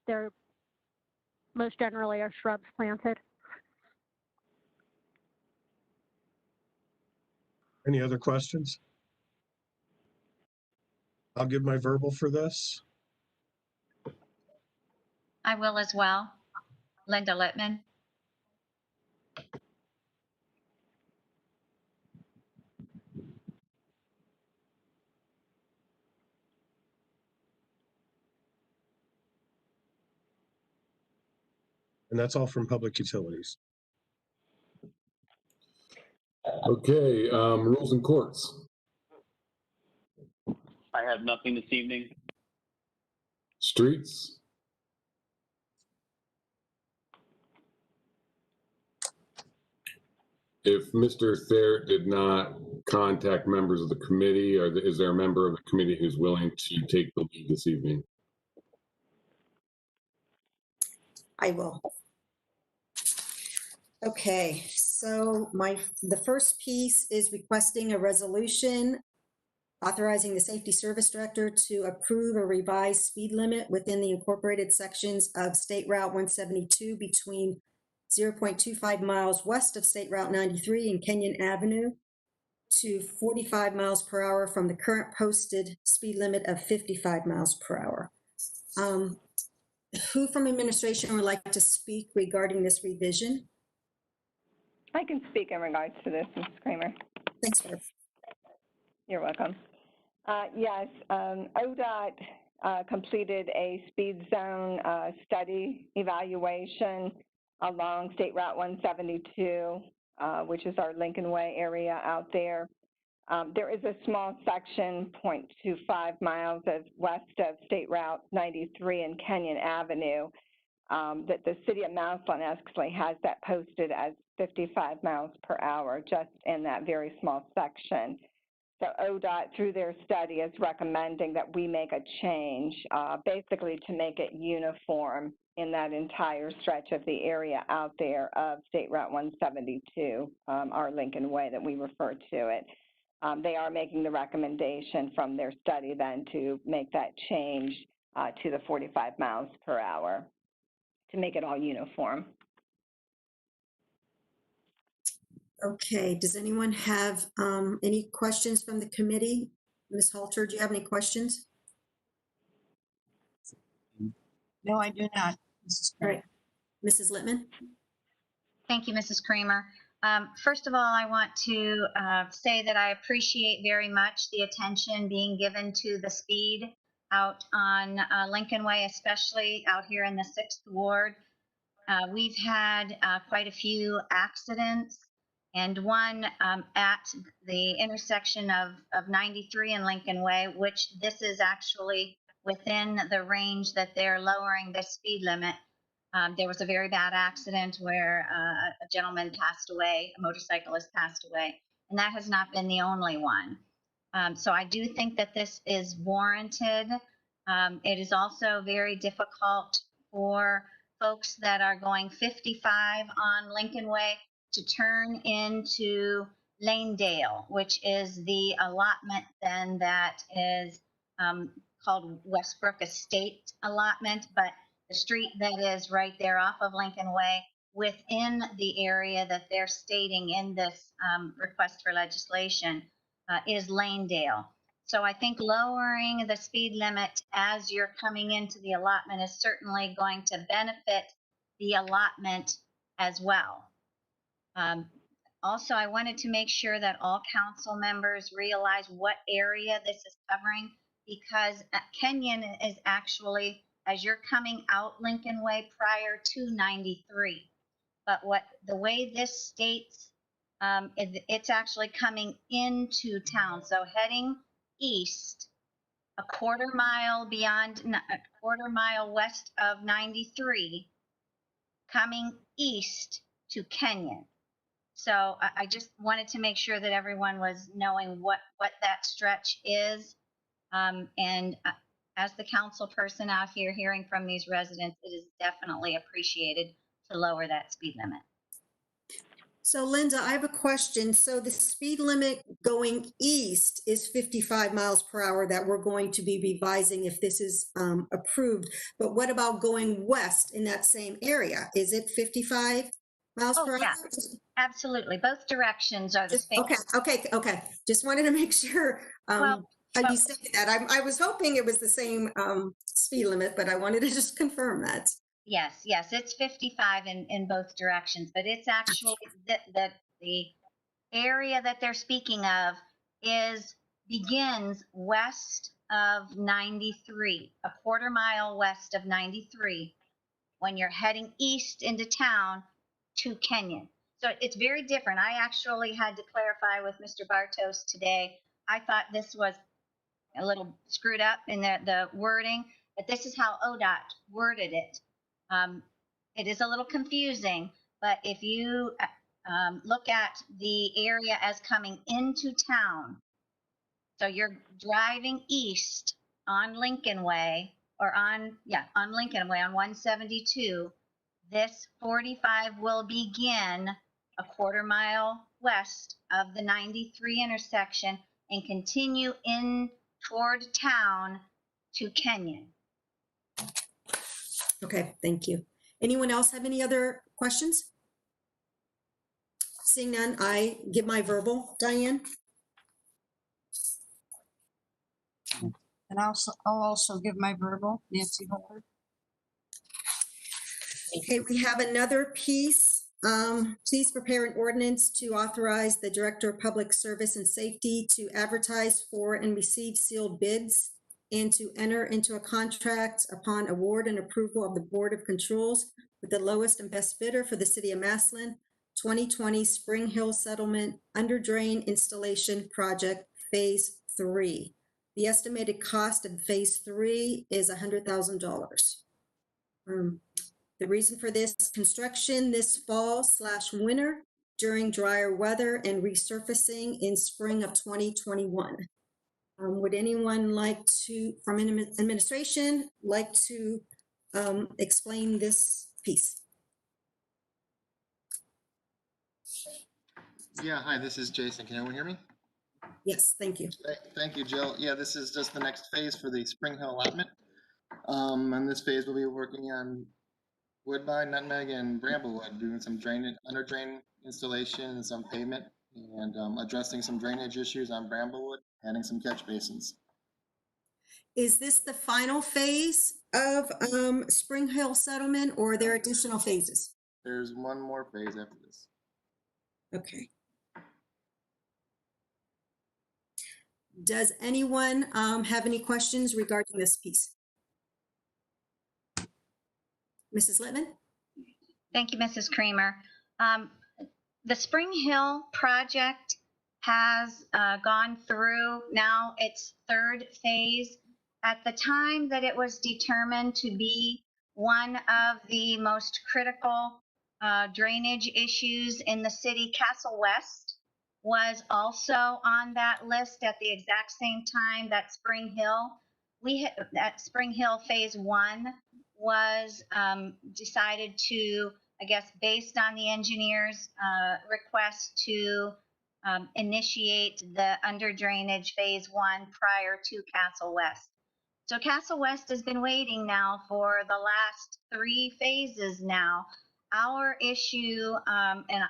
there most generally are shrubs planted. Any other questions? I'll give my verbal for this. I will as well. Linda Littman. And that's all from Public Utilities. Okay, rules and courts. I have nothing this evening. Streets. If Mr. Thayer did not contact members of the committee, or is there a member of the committee who's willing to take the lead this evening? I will. Okay, so the first piece is requesting a resolution authorizing the Safety Service Director to approve a revised speed limit within the incorporated sections of State Route 172 between 0.25 miles west of State Route 93 and Kenyon Avenue to 45 miles per hour from the current posted speed limit of 55 miles per hour. Who from administration would like to speak regarding this revision? I can speak in regards to this, Mrs. Kramer. Thanks, Barb. You're welcome. Yes, ODOT completed a speed zone study evaluation along State Route 172, which is our Lincoln Way area out there. There is a small section, 0.25 miles west of State Route 93 and Kenyon Avenue, that the city of Massillon actually has that posted as 55 miles per hour just in that very small section. So ODOT, through their study, is recommending that we make a change, basically to make it uniform in that entire stretch of the area out there of State Route 172, our Lincoln Way that we refer to it. They are making the recommendation from their study then to make that change to the 45 miles per hour to make it all uniform. Okay, does anyone have any questions from the committee? Ms. Halter, do you have any questions? No, I do not. All right, Mrs. Littman? Thank you, Mrs. Kramer. First of all, I want to say that I appreciate very much the attention being given to the speed out on Lincoln Way, especially out here in the 6th Ward. We've had quite a few accidents, and one at the intersection of 93 and Lincoln Way, which this is actually within the range that they're lowering the speed limit. There was a very bad accident where a gentleman passed away, a motorcyclist passed away, and that has not been the only one. So I do think that this is warranted. It is also very difficult for folks that are going 55 on Lincoln Way to turn into Lanedale, which is the allotment then that is called Westbrook Estate allotment, but the street that is right there off of Lincoln Way within the area that they're stating in this request for legislation is Lanedale. So I think lowering the speed limit as you're coming into the allotment is certainly going to benefit the allotment as well. Also, I wanted to make sure that all council members realize what area this is covering, because Kenyon is actually, as you're coming out Lincoln Way prior to 93. But the way this states, it's actually coming into town. So heading east, a quarter mile west of 93, coming east to Kenyon. So I just wanted to make sure that everyone was knowing what that stretch is. And as the council person out here hearing from these residents, it is definitely appreciated to lower that speed limit. So Linda, I have a question. So the speed limit going east is 55 miles per hour that we're going to be revising if this is approved. But what about going west in that same area? Is it 55 miles per Yeah, hour? absolutely. Both directions are the same. Okay. Just wanted to make sure you said that. I was hoping it was the same speed limit, but I wanted to just confirm that. Yes, it's 55 in both directions, but it's actually the area that they're speaking of begins west of 93, a quarter mile west of 93, when you're heading east into town to Kenyon. So it's very different. I actually had to clarify with Mr. Bartos today. I thought this was a little screwed up in the wording, but this is how ODOT worded it. It is a little confusing, but if you look at the area as coming into town, so you're driving east on Lincoln Way, or on Lincoln Way on 172, This 45 will begin a quarter mile west of the 93 intersection and continue in toward town to Kenyon. Okay, thank you. Anyone else have any other questions? Seeing none, I give my verbal. Diane? And I'll also give my verbal, Nancy Holder. Okay, we have another piece. Please prepare an ordinance to authorize the Director of Public Service and Safety to advertise for and receive sealed bids and to enter into a contract upon award and approval of the Board of Controls with the lowest and best bidder for the City of Massillon, 2020 Spring Hill Settlement Under Drain Installation Project Phase 3. The estimated cost of Phase 3 is $100,000. The reason for this construction this fall/winter during drier weather and resurfacing in spring of 2021. Would anyone like to, from administration, like to explain this piece? Yeah, hi, this is Jason. Can anyone hear me? Yes, thank you. Thank you, Jill. Yeah, this is just the next phase for the Spring Hill allotment. On this phase, we'll be working on Woodbine, Nutmeg, and Bramblewood, doing some under drain installation and some pavement, and addressing some drainage issues on Bramblewood, adding some catch basins. Is this the final phase of Spring Hill Settlement, or are there additional phases? There's one more phase after this. Okay. Does anyone have any questions regarding this piece? Mrs. Littman? Thank you, Mrs. Creamer. The Spring Hill project has gone through now its third phase. At the time that it was determined to be one of the most critical drainage issues in the city, Castle West was also on that list at the exact same time that Spring Hill. That Spring Hill Phase 1 was decided to, I guess, based on the engineer's request to initiate the under drainage Phase 1 prior to Castle West. So Castle West has been waiting now for the last 3 phases now. Our issue, and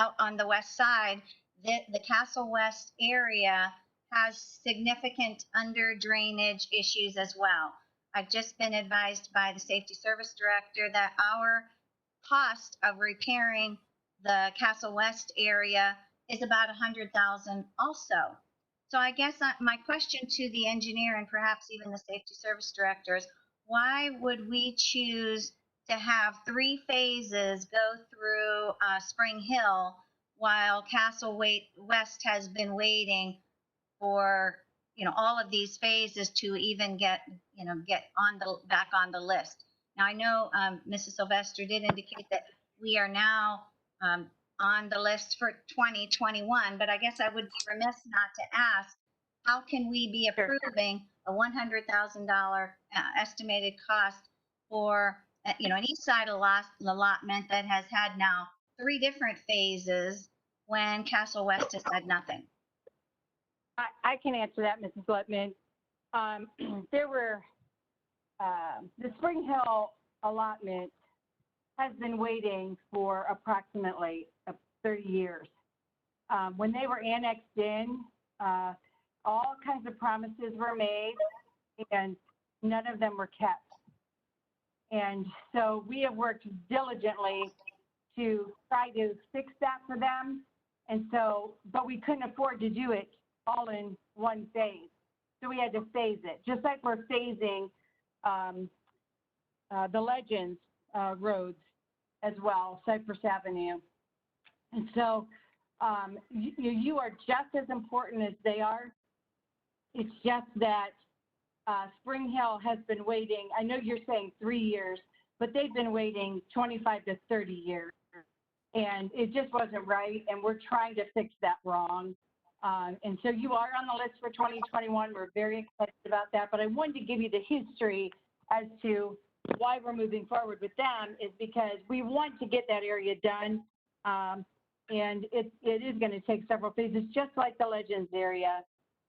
out on the west side, the Castle West area has significant under drainage issues as well. I've just been advised by the Safety Service Director that our cost of repairing the Castle West area is about $100,000 also. So I guess my question to the engineer and perhaps even the Safety Service Director is, why would we choose to have 3 phases go through Spring Hill while Castle West has been waiting for all of these phases to even get back on the list? Now I know Mrs. Sylvester did indicate that we are now on the list for 2021, but I guess I would be remiss not to ask, how can we be approving a $100,000 estimated cost for an east side allotment that has had now 3 different phases when Castle West has had nothing? I can answer that, Mrs. Littman. There were, the Spring Hill allotment has been waiting for approximately 30 years. When they were annexed in, all kinds of promises were made and none of them were kept. And so we have worked diligently to try to fix that for them. And so, but we couldn't afford to do it all in one phase. So we had to phase it, just like we're phasing the Legends roads as well, Cypress Avenue. And so you are just as important as they are. It's just that Spring Hill has been waiting. I know you're saying 3 years, but they've been waiting 25 to 30 years. And it just wasn't right. And we're trying to fix that wrong. And so you are on the list for 2021. We're very excited about that. But I wanted to give you the history as to why we're moving forward with them is because we want to get that area done. And it is going to take several phases, just like the Legends area.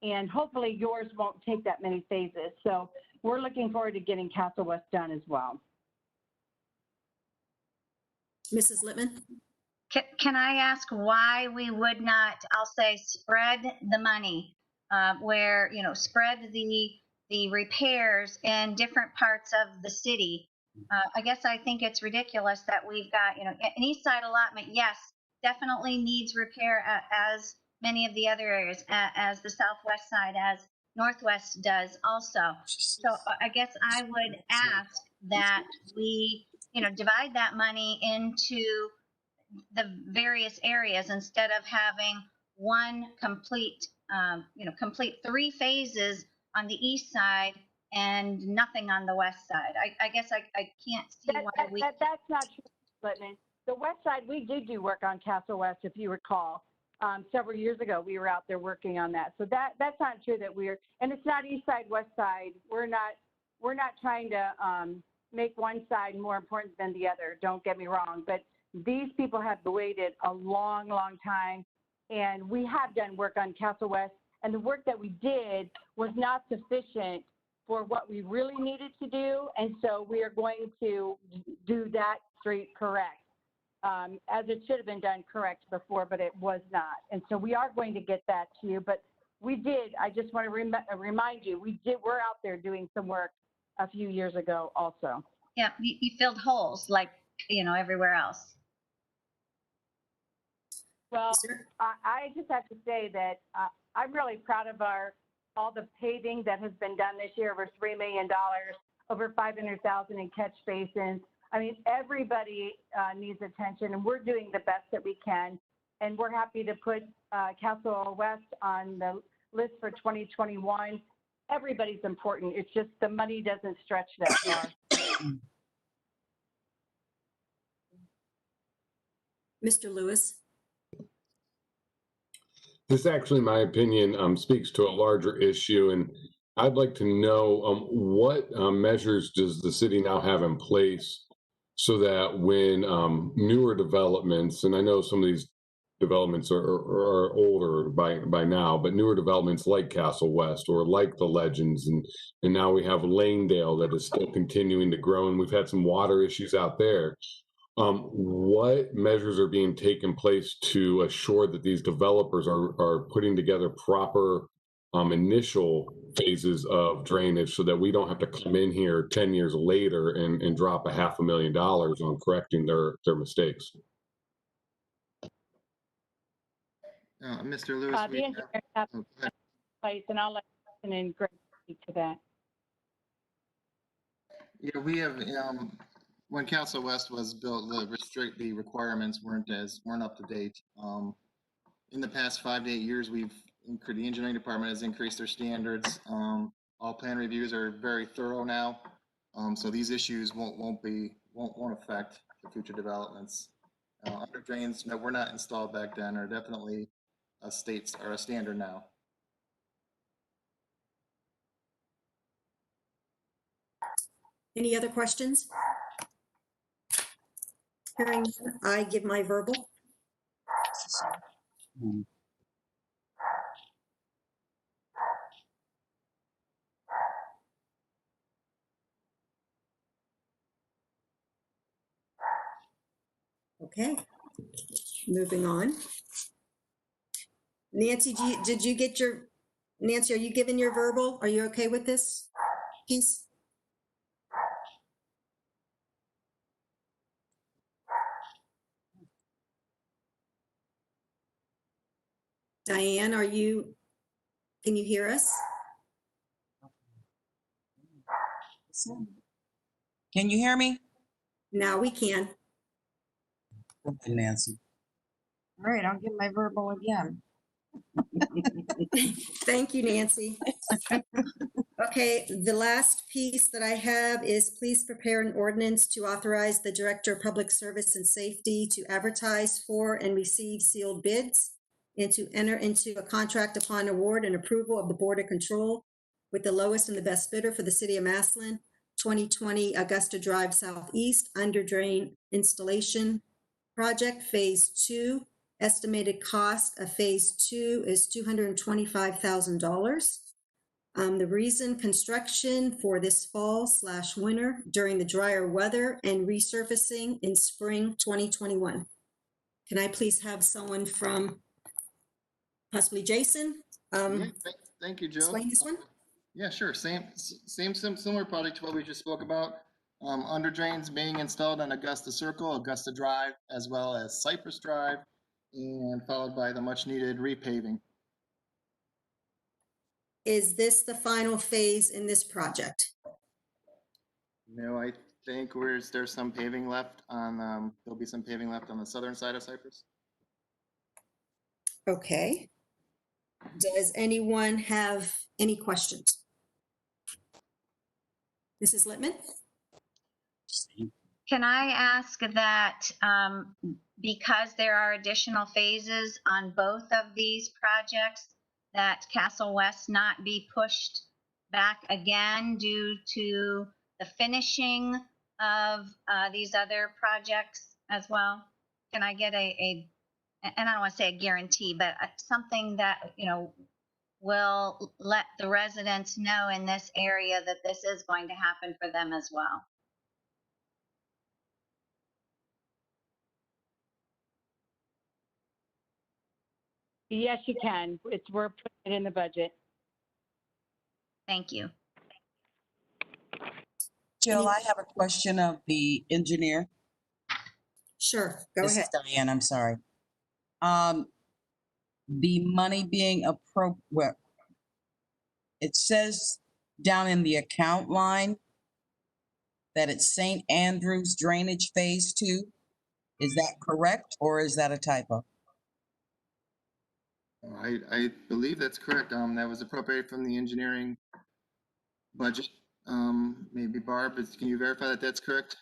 And hopefully yours won't take that many phases. So we're looking forward to getting Castle West done as well. Mrs. Littman? Can I ask why we would not, I'll say, spread the money, where, you know, spread the repairs in different parts of the city? I guess I think it's ridiculous that we've got, you know, an east side allotment, yes, definitely needs repair as many of the other areas, as the southwest side, as northwest does also. So I guess I would ask that we, you know, divide that money into the various areas instead of having one complete, you know, complete 3 phases on the east side and nothing on the west side. I guess I can't see why we. That's not true, Littman. The west side, we did do work on Castle West, if you recall. Several years ago, we were out there working on that. So that's not true that we're, and it's not east side, west side. We're not trying to make one side more important than the other. Don't get me wrong, but these people have waited a long, long time, and we have done work on Castle West, and the work that we did was not sufficient for what we really needed to do, and so we are going to do that street correct, as it should have been done correct before, but it was not. And so we are going to get that to you, but we did, I just want to remind you, we're out there doing some work a few years ago also. Yeah, you filled holes like, you know, everywhere else. Well, I just have to say that I'm really proud of all the paving that has been done this year, over $3 million, over $500,000 in catch basins. I mean, everybody needs attention, and we're doing the best that we can. And we're happy to put Castle West on the list for 2021. Everybody's important. It's just the money doesn't stretch that far. Mr. Lewis? This actually, in my opinion, speaks to a larger issue, and I'd like to know what measures does the city now have in place so that when newer developments, and I know some of these developments are older by now, but newer developments like Castle West or like the Legends, and now we have Lanedale that is still continuing to grow, and we've had some water issues out there. What measures are being taken place to assure that these developers are putting together proper initial phases of drainage so that we don't have to come in here 10 years later and drop $500,000 on correcting their mistakes? Mr. Lewis, The engineer has place, and I'll let in Greg speak to that. Yeah, we have, when Castle West was built, the requirements weren't up to date. In the past 5 to 8 years, the engineering department has increased their standards. All plan reviews are very thorough now. So these issues won't affect the future developments. Under drains that were not installed back then are definitely a standard now. Any other questions? Hearing none, I give my verbal. Okay, moving on. Nancy, did you get your, Nancy, are you giving your verbal? Are you okay with this piece? Diane, can you hear us? Can you hear me? Now we can. Okay, Nancy. All right, I'll give my verbal again. Thank you, Nancy. Okay, the last piece that I have is please prepare an ordinance to authorize the Director of Public Service and Safety to advertise for and receive sealed bids and to enter into a contract upon award and approval of the Board of Control with the lowest and the best bidder for the city of Massillon 2020 Augusta Drive Southeast under drain installation project, Phase 2. Estimated cost of Phase 2 is $225,000. The reason, construction for this fall/winter during the drier weather and resurfacing in spring 2021. Can I please have someone from possibly Jason Thank you, Jill. explain this one? Yeah, sure. Similar project to what we just spoke about. Under drains being installed on Augusta Circle, Augusta Drive, as well as Cypress Drive, and followed by the much needed repaving. Is this the final phase in this project? No, I think there's some paving left on, there'll be some paving left on the southern side of Cypress. Okay. Does anyone have any questions? Mrs. Littman? Can I ask that because there are additional phases on both of these projects, that Castle West not be pushed back again due to the finishing of these other projects as well? Can I get and I don't want to say a guarantee, but something that, will let the residents know in this area that this is going to happen for them as well? Yes, you can. We're putting it in the budget. Thank you. Jill, I have a question of the engineer. Sure, go This ahead. is Diane, I'm sorry. The money being appropriate, it says down in the account line that it's St. Andrews Drainage Phase 2. Is that correct, or is that a typo? I believe that's correct. That was appropriated from the engineering budget. Maybe Barb, can you verify that that's correct?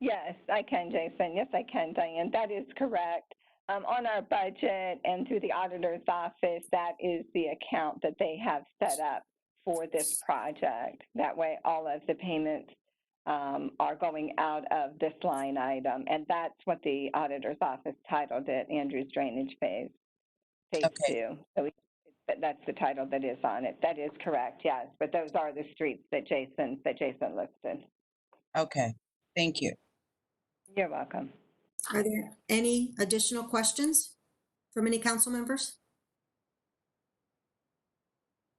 Yes, I can, Jason. Yes, I can, Diane. That is correct. On our budget and through the auditor's office, that is the account that they have set up for this project. That way, all of the payments are going out of this line item. And that's what the auditor's office titled it, Andrews Drainage Phase 2. So that's the title that is on it. That is correct, yes. But those are the streets that Jason listed. Okay, thank you. You're welcome. Are there any additional questions from any council members?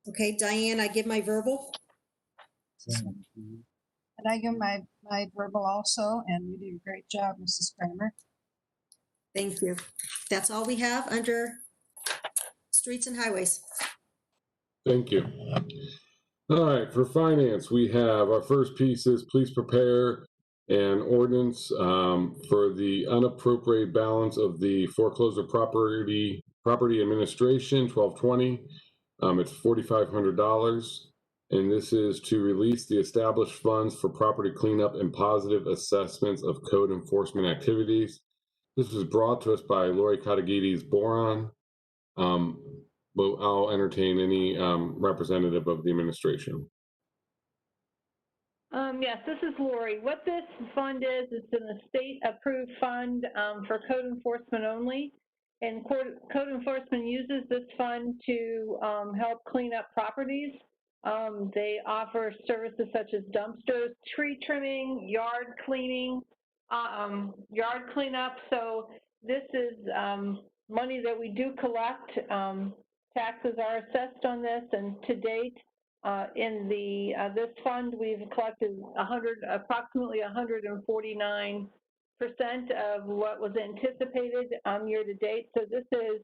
Okay, Diane, I give my verbal. And I give my verbal also, and you did a great job, Mrs. Kramer. Thank you. That's all we have under streets and highways. Thank you. All right, for finance, we have our first piece is please prepare an ordinance for the unappropriated balance of the foreclosure property administration 1220. It's $4,500, and this is to release the established funds for property cleanup and positive assessments of code enforcement activities. This was brought to us by Lori Katagides Boron. But I'll entertain any representative of the administration. Yes, this is Lori. What this fund is, it's an state-approved fund for code enforcement only. And code enforcement uses this fund to help clean up properties. They offer services such as dumpsters, tree trimming, yard cleaning, yard cleanup. So this is money that we do collect. Taxes are assessed on this, and to date, in this fund, we've collected approximately 149% of what was anticipated year to date. So this is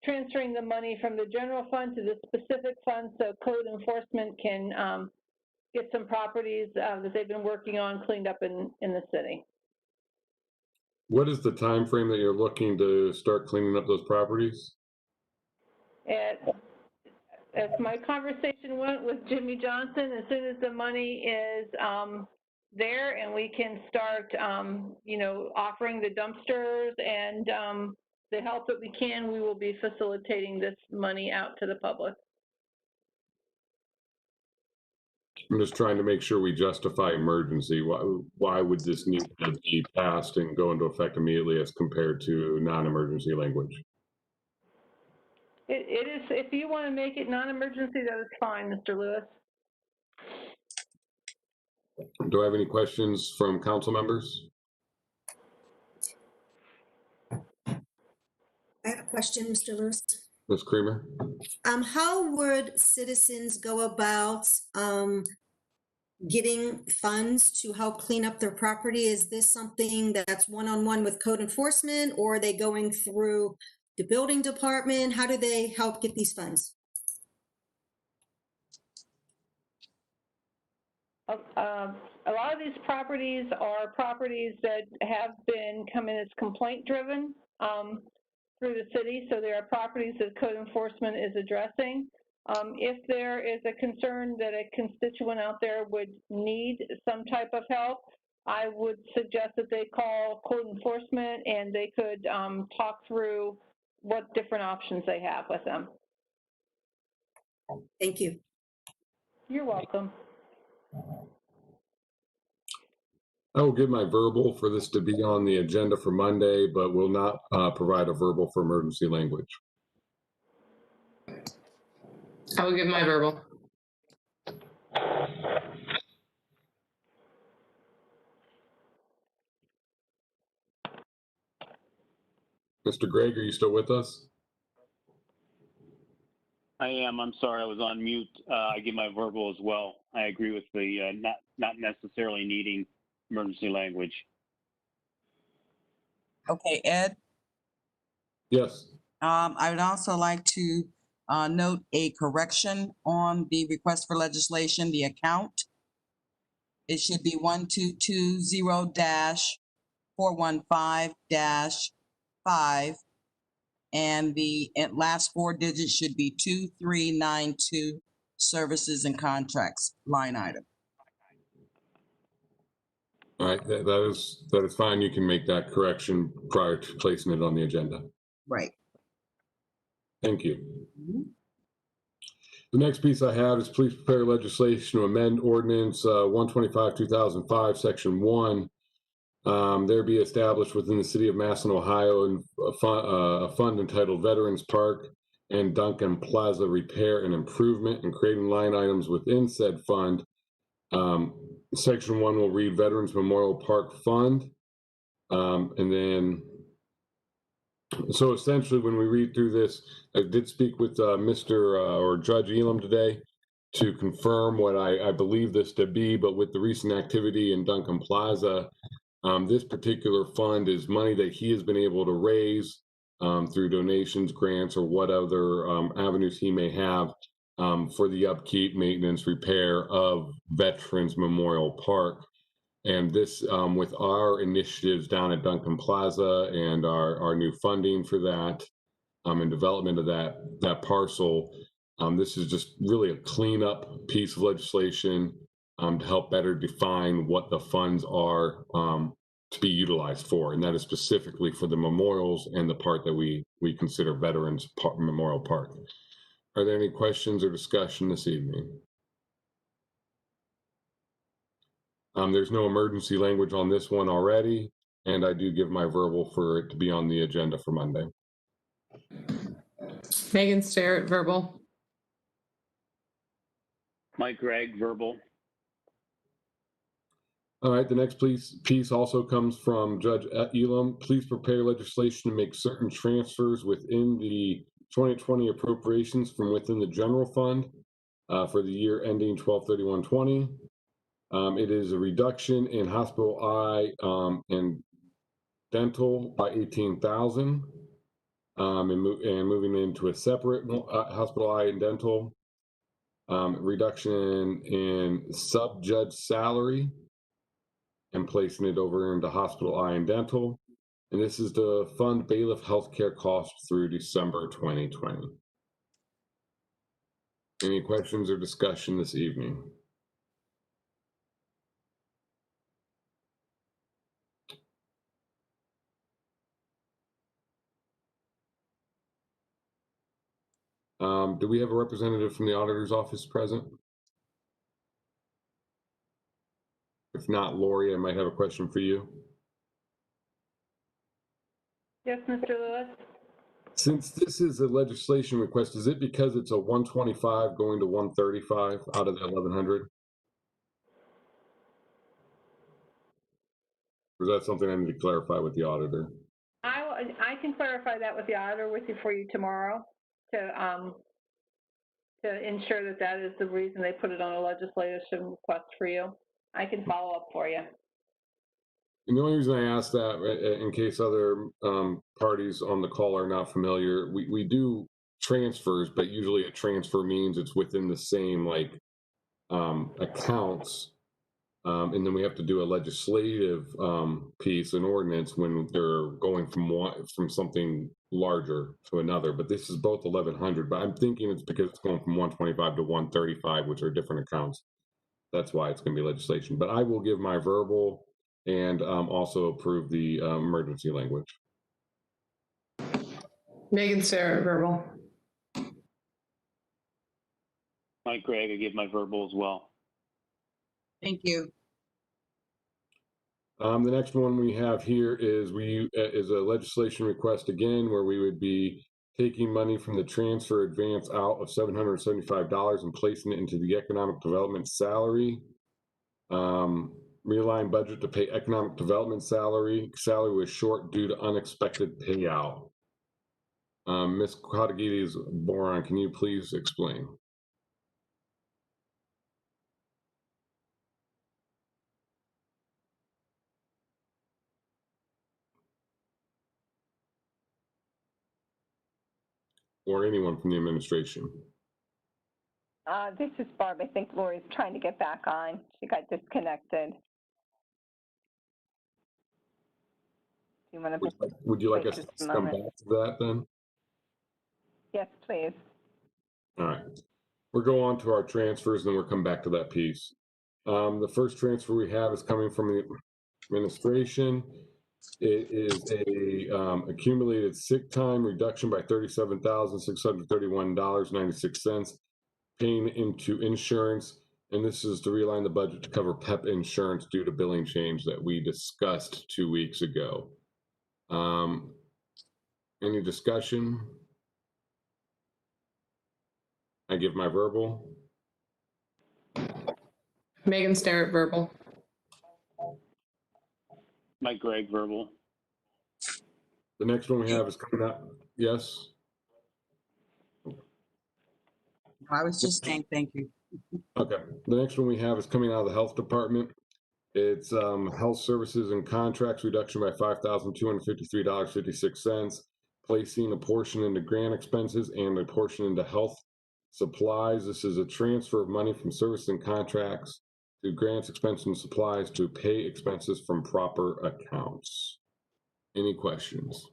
transferring the money from the general fund to the specific fund, so code enforcement can get some properties that they've been working on cleaned up in the city. What is the time frame that you're looking to start cleaning up those properties? As my conversation went with Jimmy Johnson, as soon as the money is there and we can start, offering the dumpsters and the help that we can, we will be facilitating this money out to the public. I'm just trying to make sure we justify emergency. Why would this need to be passed and go into effect immediately as compared to non-emergency language? It is, if you want to make it non-emergency, that is fine, Mr. Lewis. Do I have any questions from council members? I have a question, Mr. Lewis. Ms. Creamer? How would citizens go about getting funds to help clean up their property? Is this something that's one-on-one with code enforcement, or are they going through the building department? How do they help get these funds? A lot of these properties are properties that have been coming as complaint driven through the city. So there are properties that code enforcement is addressing. If there is a concern that a constituent out there would need some type of help, I would suggest that they call code enforcement and they could talk through what different options they have with them. Thank you. You're welcome. I will give my verbal for this to be on the agenda for Monday, but will not provide a verbal for emergency language. I will give my verbal. Mr. Gregg, are you still with us? I am. I'm sorry, I was on mute. I give my verbal as well. I agree with the not necessarily needing emergency language. Okay, Ed? Yes. I would also like to note a correction on the request for legislation, the account. It should be 1220-415-5, and the last four digits should be 2392, services and contracts line item. All right, that is fine. You can make that correction prior to placing it on the agenda. Right. Thank you. The next piece I have is please prepare legislation to amend ordinance 125/2005, section 1. There be established within the city of Massillon, Ohio, and a fund entitled Veterans Park and Duncan Plaza Repair and Improvement, and creating line items within said fund. Section 1 will read Veterans Memorial Park Fund. And then, so essentially when we read through this, I did speak with or Judge Elam today to confirm what I believe this to be, but with the recent activity in Duncan Plaza, this particular fund is money that he has been able to raise through donations, grants, or what other avenues he may have for the upkeep, maintenance, repair of Veterans Memorial Park. And this, with our initiatives down at Duncan Plaza and our new funding for that and development of that parcel, this is just really a cleanup piece of legislation to help better define what the funds are to be utilized for, and that is specifically for the memorials and the part that we consider Veterans Memorial Park. Are there any questions or discussion this evening? There's no emergency language on this one already, and I do give my verbal for it to be on the agenda for Monday. Megan Starrett, verbal. Mike Gregg, verbal. All right, the next piece also comes from Judge Elam. Please prepare legislation to make certain transfers within the 2020 appropriations from within the general fund for the year ending 12/31/20. It is a reduction in hospital eye and dental by 18,000, and moving into a separate hospital eye and dental. Reduction in sub-judge salary and placing it over into hospital eye and dental. And this is to fund bailiff healthcare costs through December 2020. Any questions or discussion this evening? Do we have a representative from the auditor's office present? If not, Lori, I might have a question for you. Yes, Mr. Lewis? Since this is a legislation request, is it because it's a 125 going to 135 out of the 1100? Or is that something I need to clarify with the auditor? I can clarify that with the auditor with you for you tomorrow to ensure that that is the reason they put it on a legislation request for you. I can follow up for you. And the only reason I ask that, in case other parties on the call are not familiar, we do transfers, but usually a transfer means it's within the same like accounts. And then we have to do a legislative piece, an ordinance, when they're going from something larger to another. But this is both 1100. But I'm thinking it's because it's going from 125 to 135, which are different accounts. That's why it's going to be legislation. But I will give my verbal and also approve the emergency language. Megan Starrett, verbal. Mike Gregg, I give my verbal as well. Thank you. The next one we have here is is a legislation request again, where we would be taking money from the transfer advance out of $775 and placing it into the economic development salary. Realign budget to pay economic development salary. Salary was short due to unexpected payout. Ms. Kotagidis Boron, can you please explain? Or anyone from the administration? This is Barb. I think Lori's trying to get back on. She got disconnected. Do you want to? Would you like us to come back to that then? Yes, please. All right. We'll go on to our transfers, and then we'll come back to that piece. The first transfer we have is coming from the administration. It is a accumulated sick time reduction by $37,631.96, paying into insurance. And this is to realign the budget to cover PEP insurance due to billing change that we discussed 2 weeks ago. Any discussion? I give my verbal. Megan Starrett, verbal. Mike Gregg, verbal. The next one we have is coming up. Yes? I was just saying thank you. Okay. The next one we have is coming out of the health department. It's health services and contracts reduction by $5,253.56, placing a portion into grant expenses and a portion into health supplies. This is a transfer of money from service and contracts to grants, expenses, and supplies to pay expenses from proper accounts. Any questions?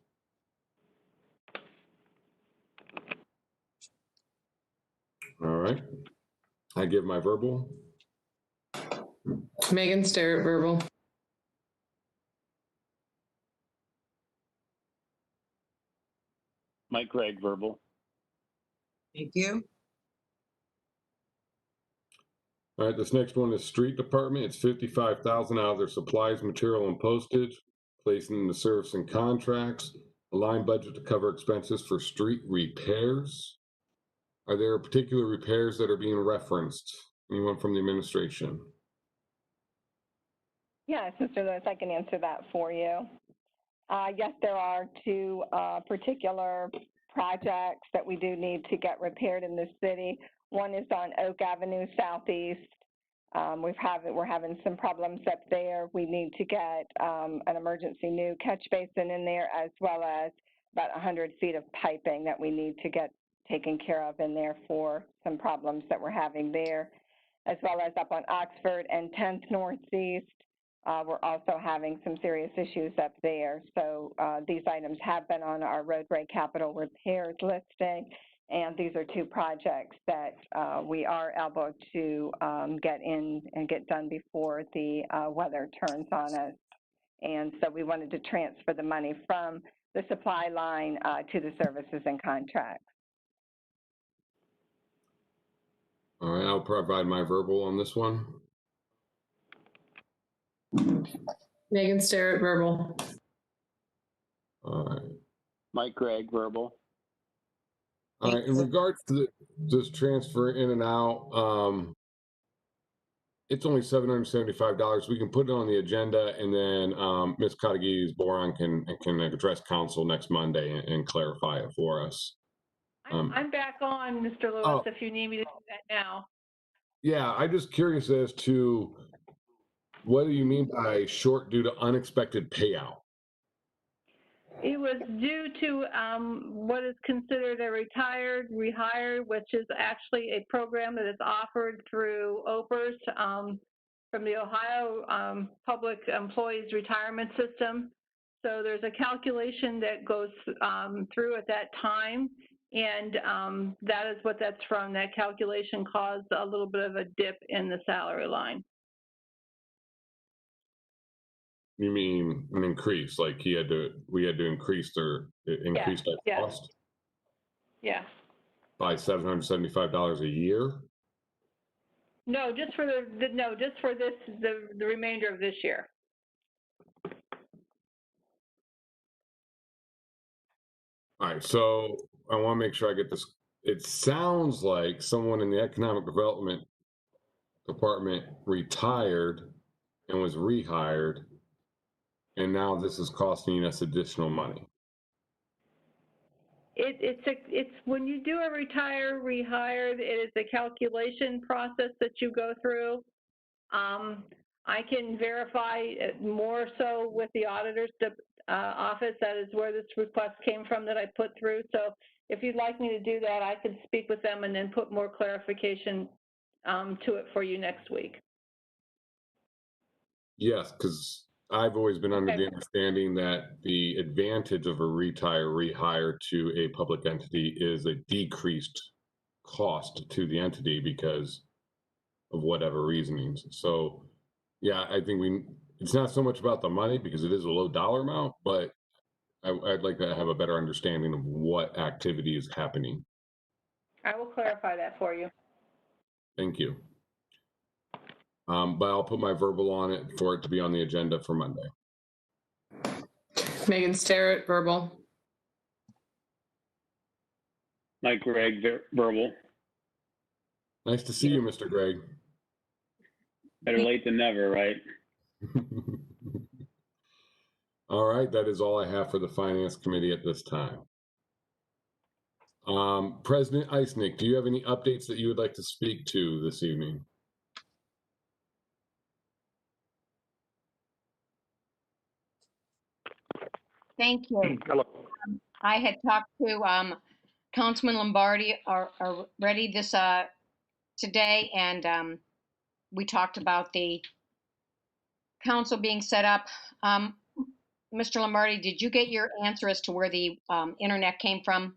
All right. I give my verbal. Megan Starrett, verbal. Mike Gregg, verbal. Thank you. All right, this next one is street department. It's $55,000 out of their supplies, material, and postage, placing in the service and contracts. Align budget to cover expenses for street repairs. Are there particular repairs that are being referenced? Anyone from the administration? Yes, Mr. Lewis, I can answer that for you. Yes, there are two particular projects that we do need to get repaired in the city. One is on Oak Avenue Southeast. We're having some problems up there. We need to get an emergency new catch basin in there, as well as about 100 feet of piping that we need to get taken care of in there for some problems that we're having there, as well as up on Oxford and 10th Northeast. We're also having some serious issues up there. So these items have been on our roadway capital repairs listing, and these are two projects that we are able to get in and get done before the weather turns on us. And so we wanted to transfer the money from the supply line to the services and contracts. All right, I'll provide my verbal on this one. Megan Starrett, verbal. All right. Mike Gregg, verbal. All right. In regards to this transfer in and out, it's only $775. We can put it on the agenda, and then Ms. Katagides-Boron can address council next Monday and clarify it for us. I'm back on, Mr. Lewis, if you need me to do that now. Yeah, I'm just curious as to what do you mean by short due to unexpected payout? It was due to what is considered a retired rehire, which is actually a program that is offered through OPERS from the Ohio Public Employees Retirement System. So there's a calculation that goes through at that time, and that is what that's from. That calculation caused a little bit of a dip in the salary line. You mean an increase, like we had to increase our cost Yeah. by $775 a year? No, just for the remainder of this year. All right, so I want to make sure I get this. It sounds like someone in the economic development department retired and was rehired, and now this is costing us additional money. It's when you do a retire rehire, it is a calculation process that you go through. I can verify it more so with the auditor's office. That is where this request came from that I put through. So if you'd like me to do that, I can speak with them and then put more clarification to it for you next week. Yes, because I've always been under the understanding that the advantage of a retire rehire to a public entity is a decreased cost to the entity because of whatever reasonings. So yeah, I think it's not so much about the money because it is a low dollar amount, but I'd like to have a better understanding of what activity is happening. I will clarify that for you. Thank you. But I'll put my verbal on it for it to be on the agenda for Monday. Megan Starrett, verbal. Mike Gregg, verbal. Nice to see you, Mr. Gregg. Better late than never, right? All right, that is all I have for the Finance Committee at this time. President Eisnick, do you have any updates that you would like to speak to this evening? Thank you. I had talked to Councilman Lombardi already this today, and we talked about the council being set up. Mr. Lombardi, did you get your answer as to where the internet came from?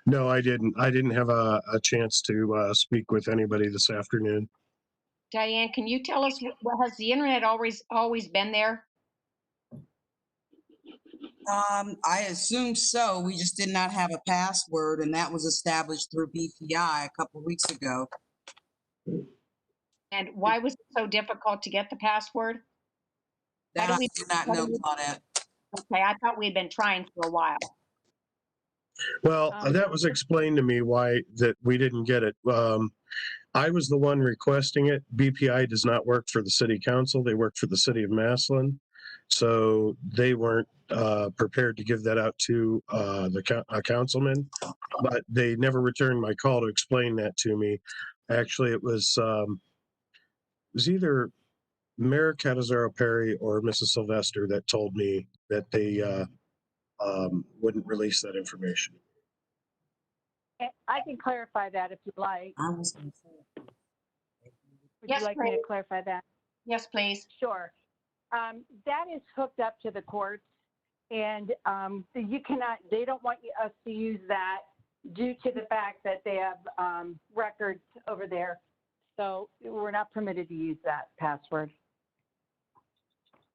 No, I didn't. I didn't have a chance to speak with anybody this afternoon. Diane, can you tell us, has the internet always been there? I assume so. We just did not have a password, and that was established through BPI a couple of weeks ago. And why was it so difficult to get the password? That I do not know, Claudette. Okay, I thought we had been trying for a while. Well, that was explained to me why that we didn't get it. I was the one requesting it. BPI does not work for the city council. They work for the city of Massillon. So they weren't prepared to give that out to a councilman, but they never returned my call to explain that to me. Actually, it was either Mayor Catazaro Perry or Mrs. Sylvester that told me that they wouldn't release that information. I can clarify that if you'd like. Would Yes, you like me to clarify that? Yes, please. Sure. That is hooked up to the courts, and you cannot. They don't want us to use that due to the fact that they have records over there. So we're not permitted to use that password.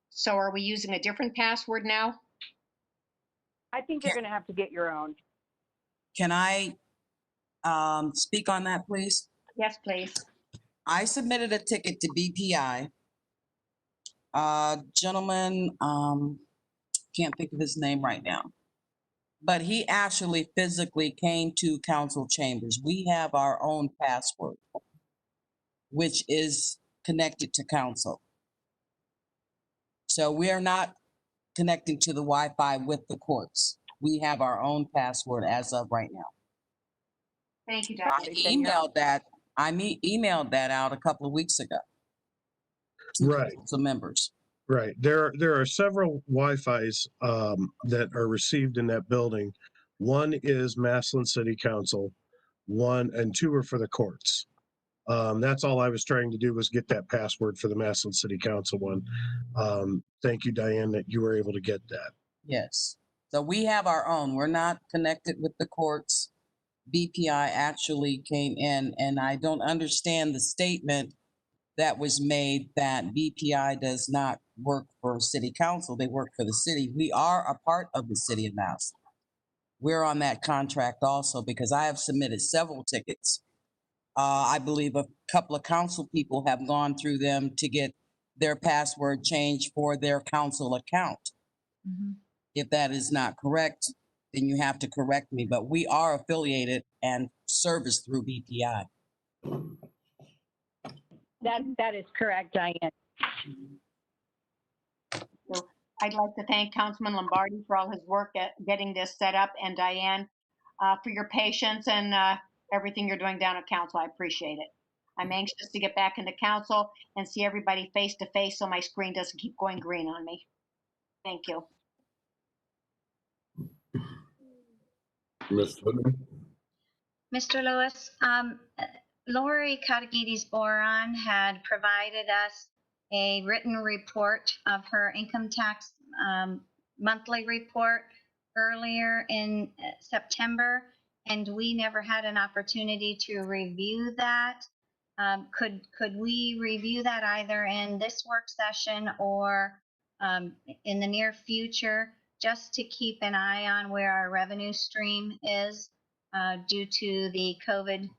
So are we using a different password now? I think you're going to have to get your own. Can I speak on that, please? Yes, please. I submitted a ticket to BPI. Gentleman, can't think of his name right now, but he actually physically came to council chambers. We have our own password, which is connected to council. So we are not connecting to the Wi-Fi with the courts. We have our own password as of right now. Thank you, I Dr. emailed that out a couple of weeks ago to Right. council members. Right. There are several Wi-Fis that are received in that building. One is Massillon City Council, one and two are for the courts. That's all I was trying to do was get that password for the Massillon City Council one. Thank you, Diane, that you were able to get that. Yes. So we have our own. We're not connected with the courts. BPI actually came in, and I don't understand the statement that was made that BPI does not work for city council. They work for the city. We are a part of the city of Massillon. We're on that contract also because I have submitted several tickets. I believe a couple of council people have gone through them to get their password changed for their council account. If that is not correct, then you have to correct me, but we are affiliated and serviced through BPI. That is correct, Diane. So I'd like to thank Councilman Lombardi for all his work at getting this set up, and Diane, for your patience and everything you're doing down at council. I appreciate it. I'm anxious to get back into council and see everybody face to face so my screen doesn't keep going green on me. Thank you. Ms. Whitman? Mr. Lewis, Lori Katagides-Boron had provided us a written report of her income tax monthly report earlier in September, and we never had an opportunity to review that. Could we review that either in this work session or in the near future, just to keep an eye on where our revenue stream is due to the COVID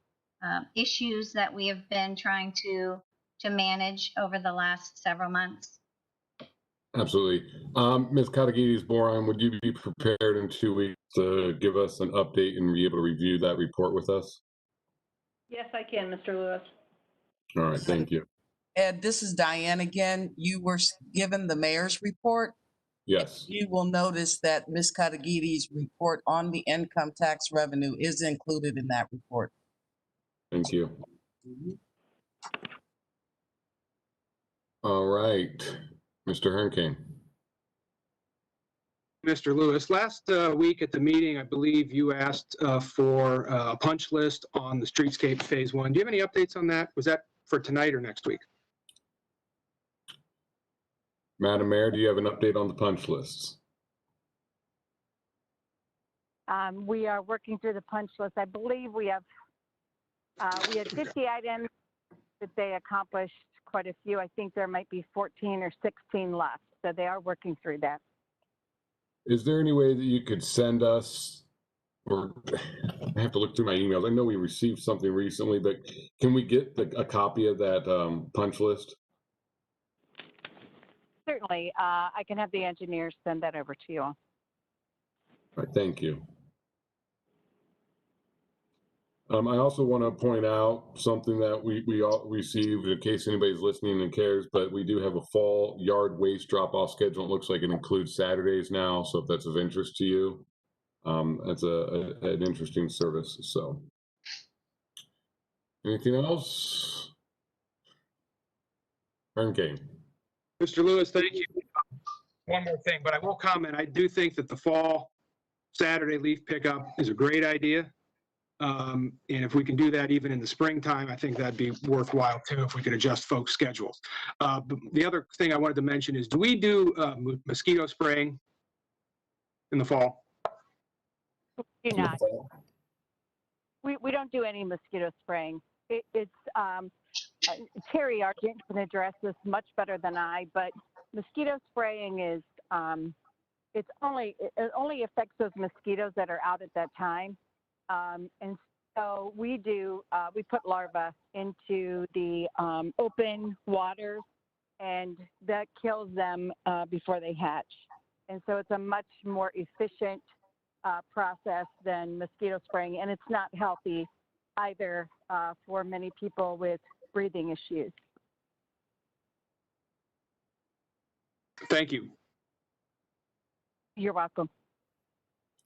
issues that we have been trying to manage over the last several months? Absolutely. Ms. Katagides-Boron, would you be prepared in 2 weeks to give us an update and be able to review that report with us? Yes, I can, Mr. Lewis. All right, thank you. Ed, this is Diane again. You were given the mayor's report. Yes. You will notice that Ms. Katagides' report on the income tax revenue is included in that report. Thank you. All right, Mr. Hernkane. Mr. Lewis, last week at the meeting, I believe you asked for a punch list on the streetscape phase 1. Do you have any updates on that? Was that for tonight or next week? Madam Mayor, do you have an update on the punch lists? We are working through the punch list. I believe we had 50 items that they accomplished quite a few. I think there might be 14 or 16 left. So they are working through that. Is there any way that you could send us, or I have to look through my emails. I know we received something recently, but can we get a copy of that punch list? Certainly, I can have the engineers send that over to you all. All right, thank you. I also want to point out something that we all received in case anybody's listening and cares, but we do have a fall yard waste drop-off schedule. It looks like it includes Saturdays now, so if that's of interest to you, that's an interesting service. So, anything else? Hernkane. Mr. Lewis, thank you. One more thing, but I will comment. I do think that the fall Saturday leaf pickup is a great idea. And if we can do that even in the springtime, I think that'd be worthwhile too, if we could adjust folks' schedules. But the other thing I wanted to mention is, do we do mosquito spraying in the fall? Do not. We don't do any mosquito spraying. Terry Argent can address this much better than I, but mosquito spraying is it only affects those mosquitoes that are out at that time. And So we put larvae into the open water, and that kills them before they hatch. And so it's a much more efficient process than mosquito spraying, and it's not healthy either for many people with breathing issues. Thank you. You're welcome.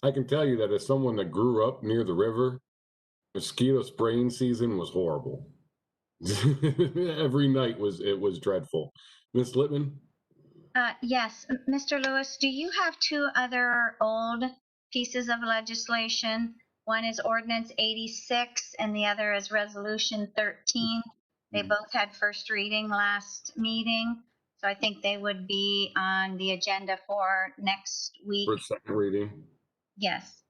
I can tell you that as someone that grew up near the river, mosquito spraying season was horrible. Every night was dreadful. Miss Littman? Yes, Mr. Lewis, do you have two other old pieces of legislation? One is Ordinance 86 and the other is Resolution 13. They both had first reading last meeting, so I think they would be on the agenda for next week. For second reading? Yes.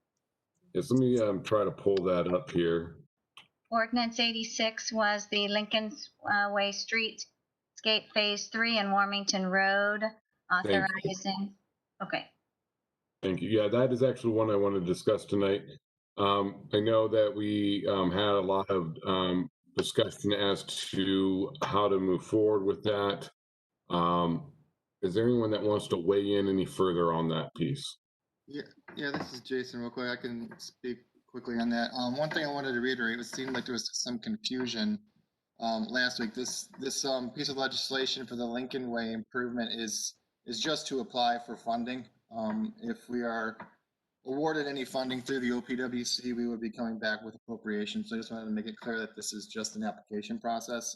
Yes, let me try to pull that up here. Ordinance 86 was the Lincoln Way Streetscape Phase 3 and Warmington Road authorizing. Okay. Thank you. Yeah, that is actually one I want to discuss tonight. I know that we had a lot of discussion as to how to move forward with that. Is there anyone that wants to weigh in any further on that piece? Yeah, this is Jason real quick. I can speak quickly on that. One thing I wanted to reiterate, it seemed like there was some confusion last week. This piece of legislation for the Lincoln Way improvement is just to apply for funding. If we are awarded any funding through the OPWC, we would be coming back with appropriations. So I just wanted to make it clear that this is just an application process.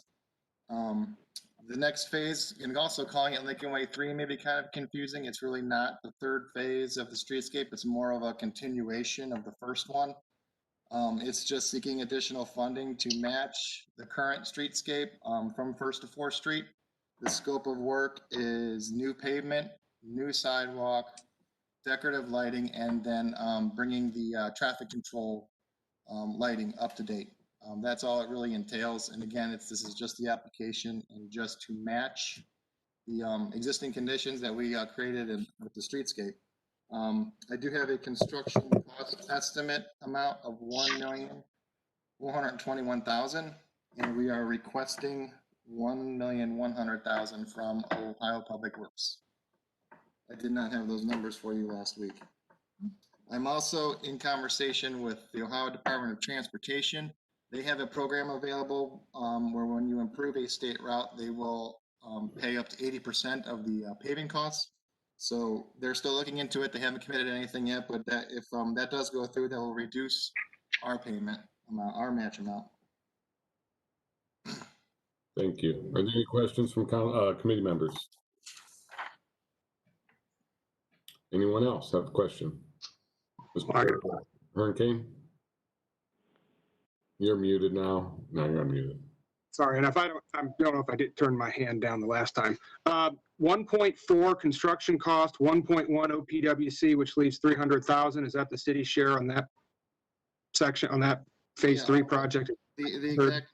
The next phase, and also calling it Lincoln Way 3 may be kind of confusing. It's really not the third phase of the streetscape. It's more of a continuation of the first one. It's just seeking additional funding to match the current streetscape from 1st to 4th Street. The scope of work is new pavement, new sidewalk, decorative lighting, and then bringing the traffic control lighting up to date. That's all it really entails. And again, this is just the application and just to match the existing conditions that we created with the streetscape. I do have a construction cost estimate amount of $1,421,000, and we are requesting $1,100,000 from Ohio Public Works. I did not have those numbers for you last week. I'm also in conversation with the Ohio Department of Transportation. They have a program available where when you improve a state route, they will pay up to 80% of the paving costs. So they're still looking into it. They haven't committed anything yet, but if that does go through, that will reduce our payment amount, our match amount. Thank you. Are there any questions from committee members? Anyone else have a question? Mr. Hernkane? You're muted now. No, you're unmuted. Sorry, and if I don't know if I did turn my hand down the last time. 1.4 construction cost, 1.1 OPWC, which leaves 300,000. Is that the city's share on that section, on that phase 3 project? The exact,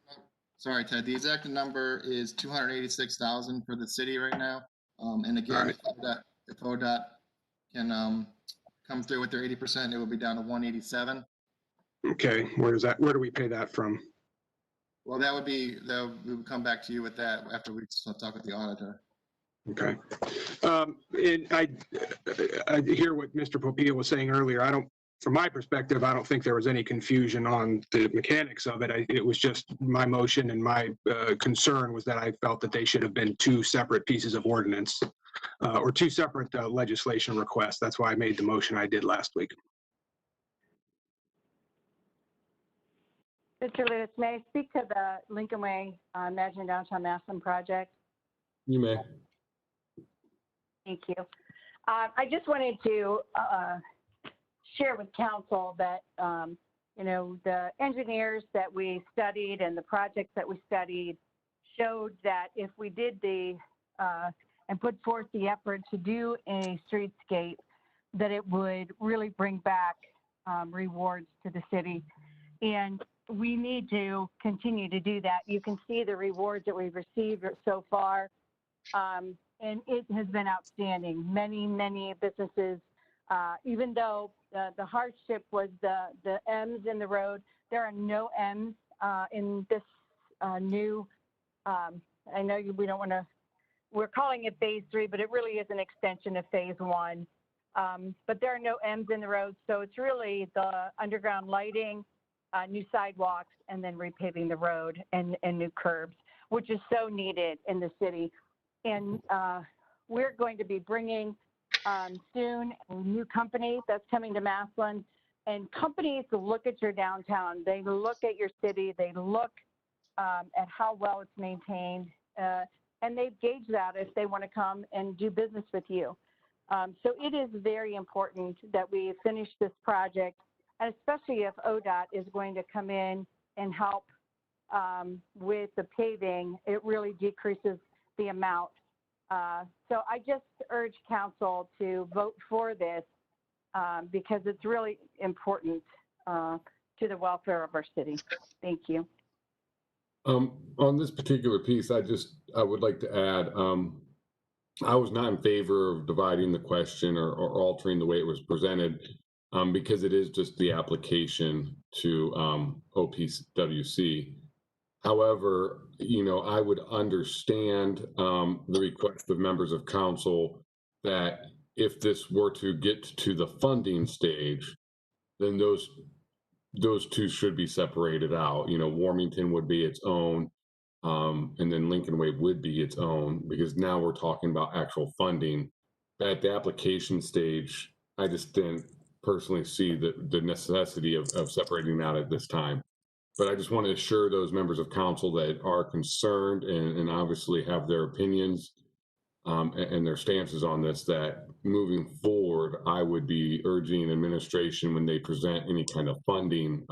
sorry, Ted, the exact number is 286,000 for the city right now. And again, if ODOT can come through with their 80%, it will be down to 187. Okay, where do we pay that from? Well, we would come back to you with that after we talk with the auditor. Okay. And I hear what Mr. Popia was saying earlier. From my perspective, I don't think there was any confusion on the mechanics of it. It was just my motion, and my concern was that I felt that they should have been two separate pieces of ordinance or two separate legislation requests. That's why I made the motion I did last week. Mr. Lewis, may I speak to the Lincoln Way Imagine Downtown Massillon project? You may. Thank you. I just wanted to share with council that, the engineers that we studied and the projects that we studied showed that if we did and put forth the effort to do a streetscape, that it would really bring back rewards to the city. And we need to continue to do that. You can see the rewards that we've received so far, and it has been outstanding. Many businesses, even though the hardship was the M's in the road, there are no M's in this new, I know we don't want to, we're calling it phase 3, but it really is an extension of phase 1. But there are no M's in the road, so it's really the underground lighting, new sidewalks, and then repaving the road and new curbs, which is so needed in the city. And we're going to be bringing soon a new company that's coming to Massillon. And companies look at your downtown, they look at your city, they look at how well it's maintained, and they gauge that if they want to come and do business with you. So it is very important that we finish this project, and especially if ODOT is going to come in and help with the paving, it really decreases the amount. So I just urge council to vote for this because it's really important to the welfare of our city. Thank you. On this particular piece, I would like to add, I was not in favor of dividing the question or altering the way it was presented because it is just the application to OPWC. However, I would understand the request of members of council that if this were to get to the funding stage, then those two should be separated out. Warmington would be its own, and then Lincoln Way would be its own, because now we're talking about actual funding. But at the application stage, I just didn't personally see the necessity of separating out at this time. But I just want to assure those members of council that are concerned and obviously have their opinions and their stances on this, that moving forward, I would be urging administration when they present any kind of funding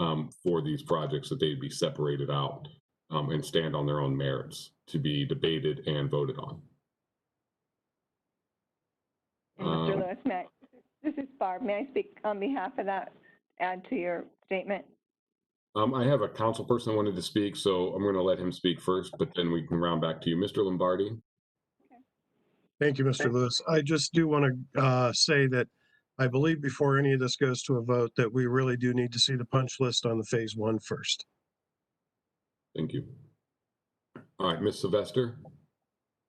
for these projects that they'd be separated out and stand on their own merits to be debated and voted on. And Mr. Lewis, this is Barb. May I speak on behalf of that, add to your statement? I have a council person that wanted to speak, so I'm going to let him speak first, but then we can round back to you. Mr. Lombardi. Thank you, Mr. Lewis. I just do want to say that I believe before any of this goes to a vote that we really do need to see the punch list on the phase 1 first. Thank you. All right, Ms. Sylvester.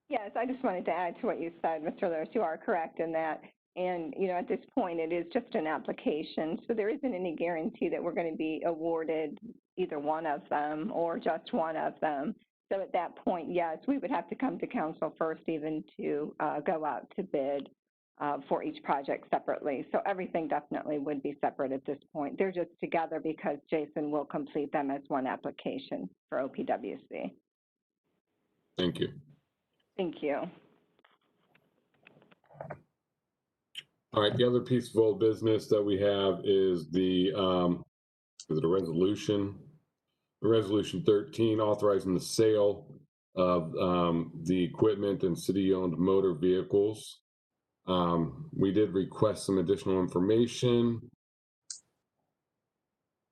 Yes, I just wanted to add to what you said, Mr. Lewis. You are correct in that. And, at this point, it is just an application. So there isn't any guarantee that we're going to be awarded either one of them or just one of them. So at that point, yes, we would have to come to council first even to go out to bid for each project separately. So everything definitely would be separate at this point. They're just together because Jason will complete them as one application for OPWC. Thank you. Thank you. All right, the other piece of old business that we have is the, is it a resolution? Resolution 13, authorizing the sale of the equipment and city-owned motor vehicles. We did request some additional information.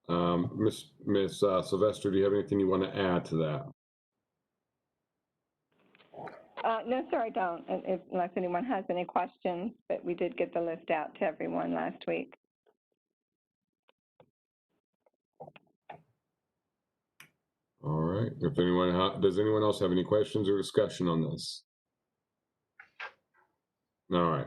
Ms. Sylvester, do you have anything you want to add to that? No, sir, I don't, unless anyone has any questions, but we did get the list out to everyone last week. All right, if anyone, does anyone else have any questions or discussion on this? All right.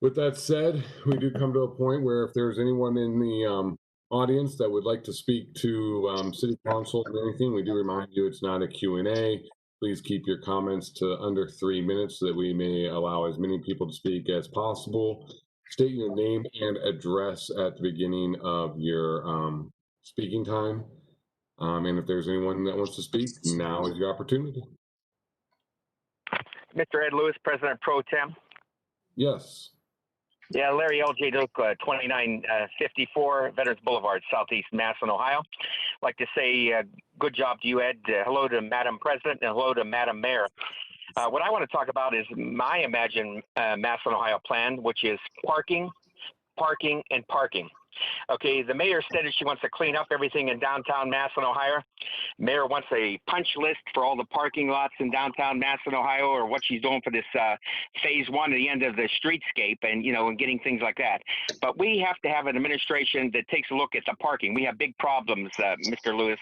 With that said, we do come to a point where if there's anyone in the audience that would like to speak to City Council or anything, we do remind you it's not a Q&A. Please keep your comments to under 3 minutes so that we may allow as many people to speak as possible. State your name and address at the beginning of your speaking time. And if there's anyone that wants to speak, now is your opportunity. Mr. Ed Lewis, President Pro Tem. Yes. Yeah, Larry L.J. Duke, 2954 Veterans Boulevard, Southeast Massillon, Ohio. I'd like to say good job to you, Ed. Hello to Madam President and hello to Madam Mayor. What I want to talk about is my Imagine Massillon, Ohio plan, which is parking, parking, and parking. Okay, the mayor stated she wants to clean up everything in downtown Massillon, Ohio. Mayor wants a punch list for all the parking lots in downtown Massillon, Ohio, or what she's doing for this phase one at the end of the streetscape, and and getting things like that. But we have to have an administration that takes a look at the parking. We have big problems, Mr. Lewis,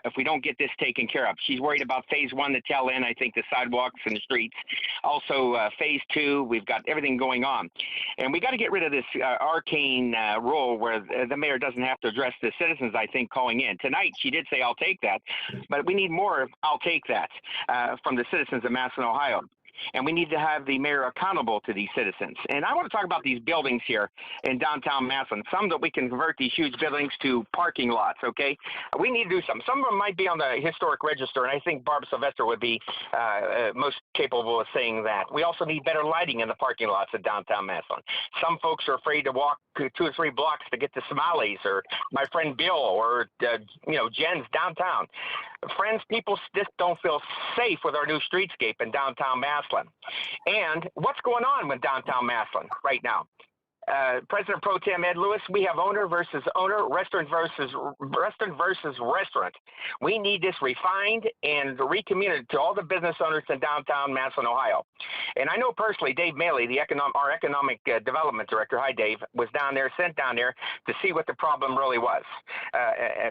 if we don't get this taken care of. She's worried about phase one, the tail end, I think the sidewalks and the streets. Also, phase two, we've got everything going on. And we got to get rid of this arcane rule where the mayor doesn't have to address the citizens, I think, calling in. Tonight, she did say, I'll take that. But we need more, I'll take that, from the citizens of Massillon, Ohio. And we need to have the mayor accountable to these citizens. And I want to talk about these buildings here in downtown Massillon, some that we can convert these huge buildings to parking lots, okay? We need to do some. Some of them might be on the historic register, and I think Barb Sylvester would be most capable of saying that. We also need better lighting in the parking lots of downtown Massillon. Some folks are afraid to walk 2 or 3 blocks to get to Somalis or my friend Bill or, Jen's downtown. Friends, people just don't feel safe with our new streetscape in downtown Massillon. And what's going on with downtown Massillon right now? President Pro Tem Ed Lewis, we have owner versus owner, restaurant versus restaurant. We need this refined and recommunicated to all the business owners in downtown Massillon, Ohio. And I know personally, Dave Maley, our economic development director, hi Dave, was sent down there to see what the problem really was.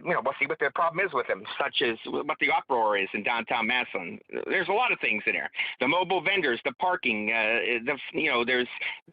We'll see what the problem is with them, such as what the uproar is in downtown Massillon. There's a lot of things in there. The mobile vendors, the parking, there's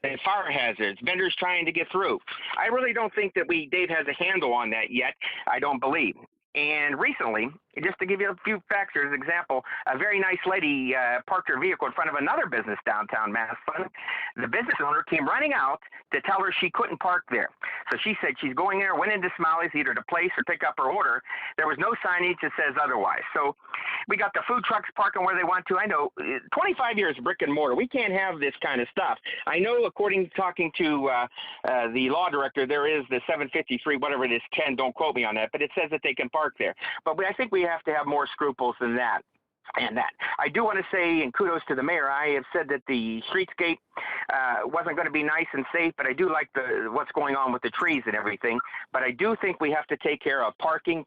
the fire hazards, vendors trying to get through. I really don't think that Dave has a handle on that yet. I don't believe. And recently, just to give you a few facts, as an example, a very nice lady parked her vehicle in front of another business downtown Massillon. The business owner came running out to tell her she couldn't park there. So she said she's going there, went into Smiley's either to place or pick up her order. There was no signage that says otherwise. So we got the food trucks parking where they want to. I know 25 years brick and mortar. We can't have this kind of stuff. I know, according to talking to the law director, there is the 753, whatever it is, 10, don't quote me on that, but it says that they can park there. But I think we have to have more scruples than that. And that I do want to say, and kudos to the mayor, I have said that the streetscape wasn't going to be nice and safe, but I do like what's going on with the trees and everything. But I do think we have to take care of parking.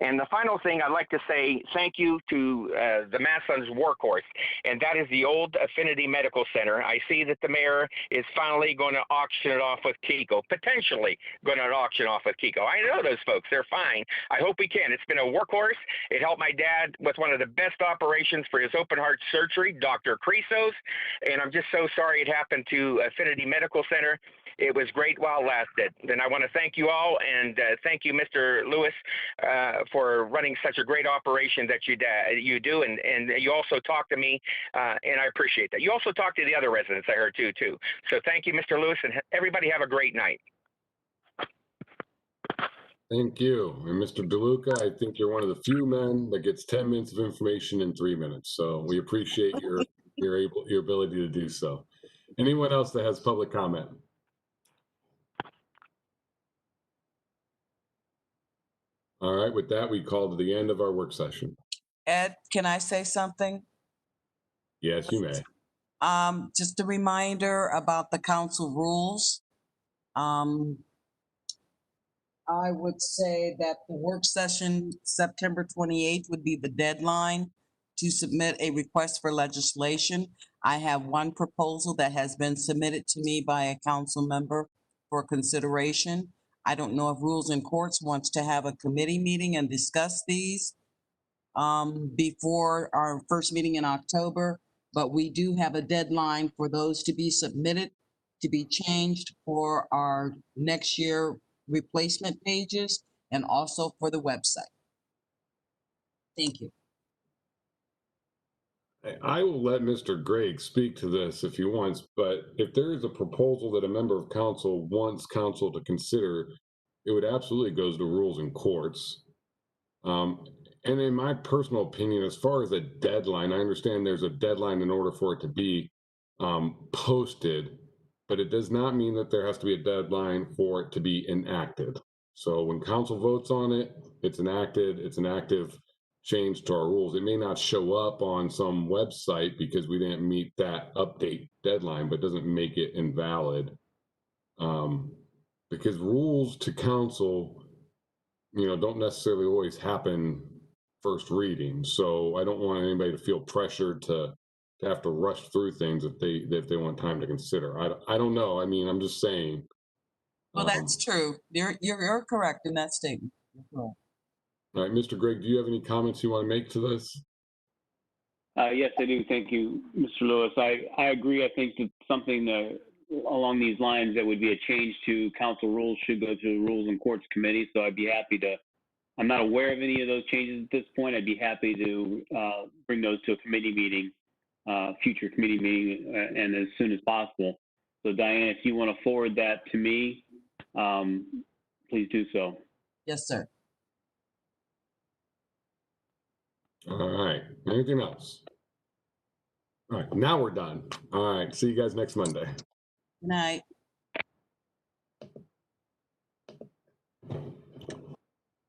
And the final thing I'd like to say, thank you to the Massillon's workhorse, and that is the old Affinity Medical Center. I see that the mayor is finally going to auction it off with Kiko, potentially going to auction off with Kiko. I know those folks, they're fine. I hope we can. It's been a workhorse. It helped my dad with one of the best operations for his open heart surgery, Dr. Creasos, and I'm just so sorry it happened to Affinity Medical Center. It was great while it lasted. And I want to thank you all, and thank you, Mr. Lewis, for running such a great operation that you do, and you also talk to me, and I appreciate that. You also talk to the other residents, I heard too. So thank you, Mr. Lewis, and everybody have a great night. Thank you. And Mr. DeLuca, I think you're one of the few men that gets 10 minutes of information in 3 minutes. So we appreciate your ability to do so. Anyone else that has public comment? All right, with that, we call to the end of our work session. Ed, can I say something? Yes, you may. Just a reminder about the council rules. I would say that the work session, September 28th, would be the deadline to submit a request for legislation. I have one proposal that has been submitted to me by a council member for consideration. I don't know if Rules and Courts wants to have a committee meeting and discuss these before our first meeting in October, but we do have a deadline for those to be submitted, to be changed for our next year replacement pages and also for the website. Thank you. I will let Mr. Gregg speak to this if he wants, but if there is a proposal that a member of council wants council to consider, it would absolutely goes to Rules and Courts. And in my personal opinion, as far as a deadline, I understand there's a deadline in order for it to be posted, but it does not mean that there has to be a deadline for it to be enacted. So when council votes on it, it's enacted, it's an active change to our rules. It may not show up on some website because we didn't meet that update deadline, but doesn't make it invalid. because rules to council, don't necessarily always happen first reading. So I don't want anybody to feel pressured to have to rush through things if they want time to consider. I don't know. I mean, I'm just saying. Well, that's true. You're correct in that statement. You're correct. All right, Mr. Gregg, do you have any comments you want to make to this? Yes, I do. Thank you, Mr. Lewis. I agree. I think that something along these lines that would be a change to council rules should go to the Rules and Courts Committee. So I'd be happy to. I'm not aware of any of those changes at this point. I'd be happy to bring those to a committee meeting, future committee meeting, and as soon as possible. So Diane, if you want to forward that to me, please do so. Yes, sir. All right. Anything else? All right. Now we're done. All right. See you guys next Monday. Good night.